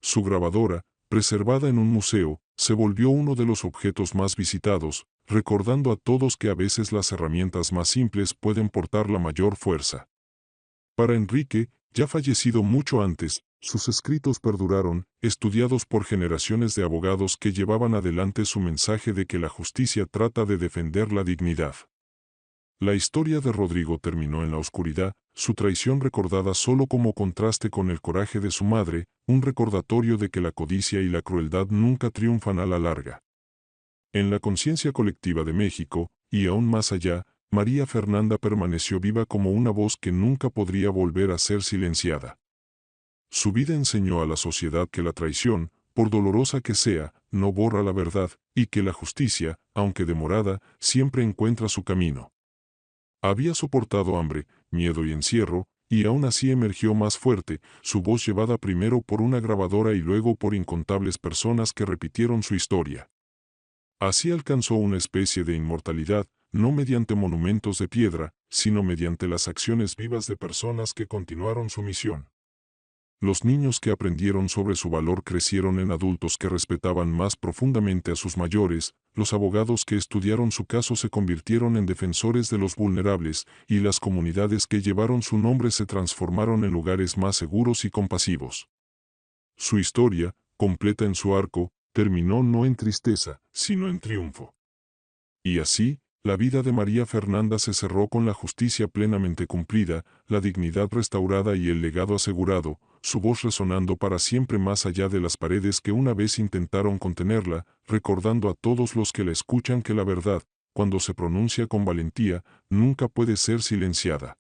Su grabadora, preservada en un museo, se volvió uno de los objetos más visitados, recordando a todos que a veces las herramientas más simples pueden portar la mayor fuerza. Para Enrique, ya fallecido mucho antes, sus escritos perduraron, estudiados por generaciones de abogados que llevaban adelante su mensaje de que la justicia trata de defender la dignidad. La historia de Rodrigo terminó en la oscuridad, su traición recordada solo como contraste con el coraje de su madre, un recordatorio de que la codicia y la crueldad nunca triunfan a la larga. En la conciencia colectiva de México, y aún más allá, María Fernanda permaneció viva como una voz que nunca podría volver a ser silenciada. Su vida enseñó a la sociedad que la traición, por dolorosa que sea, no borra la verdad, y que la justicia, aunque demorada, siempre encuentra su camino. Había soportado hambre, miedo y encierro, y aún así emergió más fuerte, su voz llevada primero por una grabadora y luego por incontables personas que repitieron su historia. Así alcanzó una especie de inmortalidad, no mediante monumentos de piedra, sino mediante las acciones vivas de personas que continuaron su misión. Los niños que aprendieron sobre su valor crecieron en adultos que respetaban más profundamente a sus mayores, los abogados que estudiaron su caso se convirtieron en defensores de los vulnerables, y las comunidades que llevaron su nombre se transformaron en lugares más seguros y compasivos. Su historia, completa en su arco, terminó no en tristeza, sino en triunfo. Y así, la vida de María Fernanda se cerró con la justicia plenamente cumplida, la dignidad restaurada y el legado asegurado, su voz resonando para siempre más allá de las paredes que una vez intentaron contenerla, recordando a todos los que la escuchan que la verdad, cuando se pronuncia con valentía, nunca puede ser silenciada.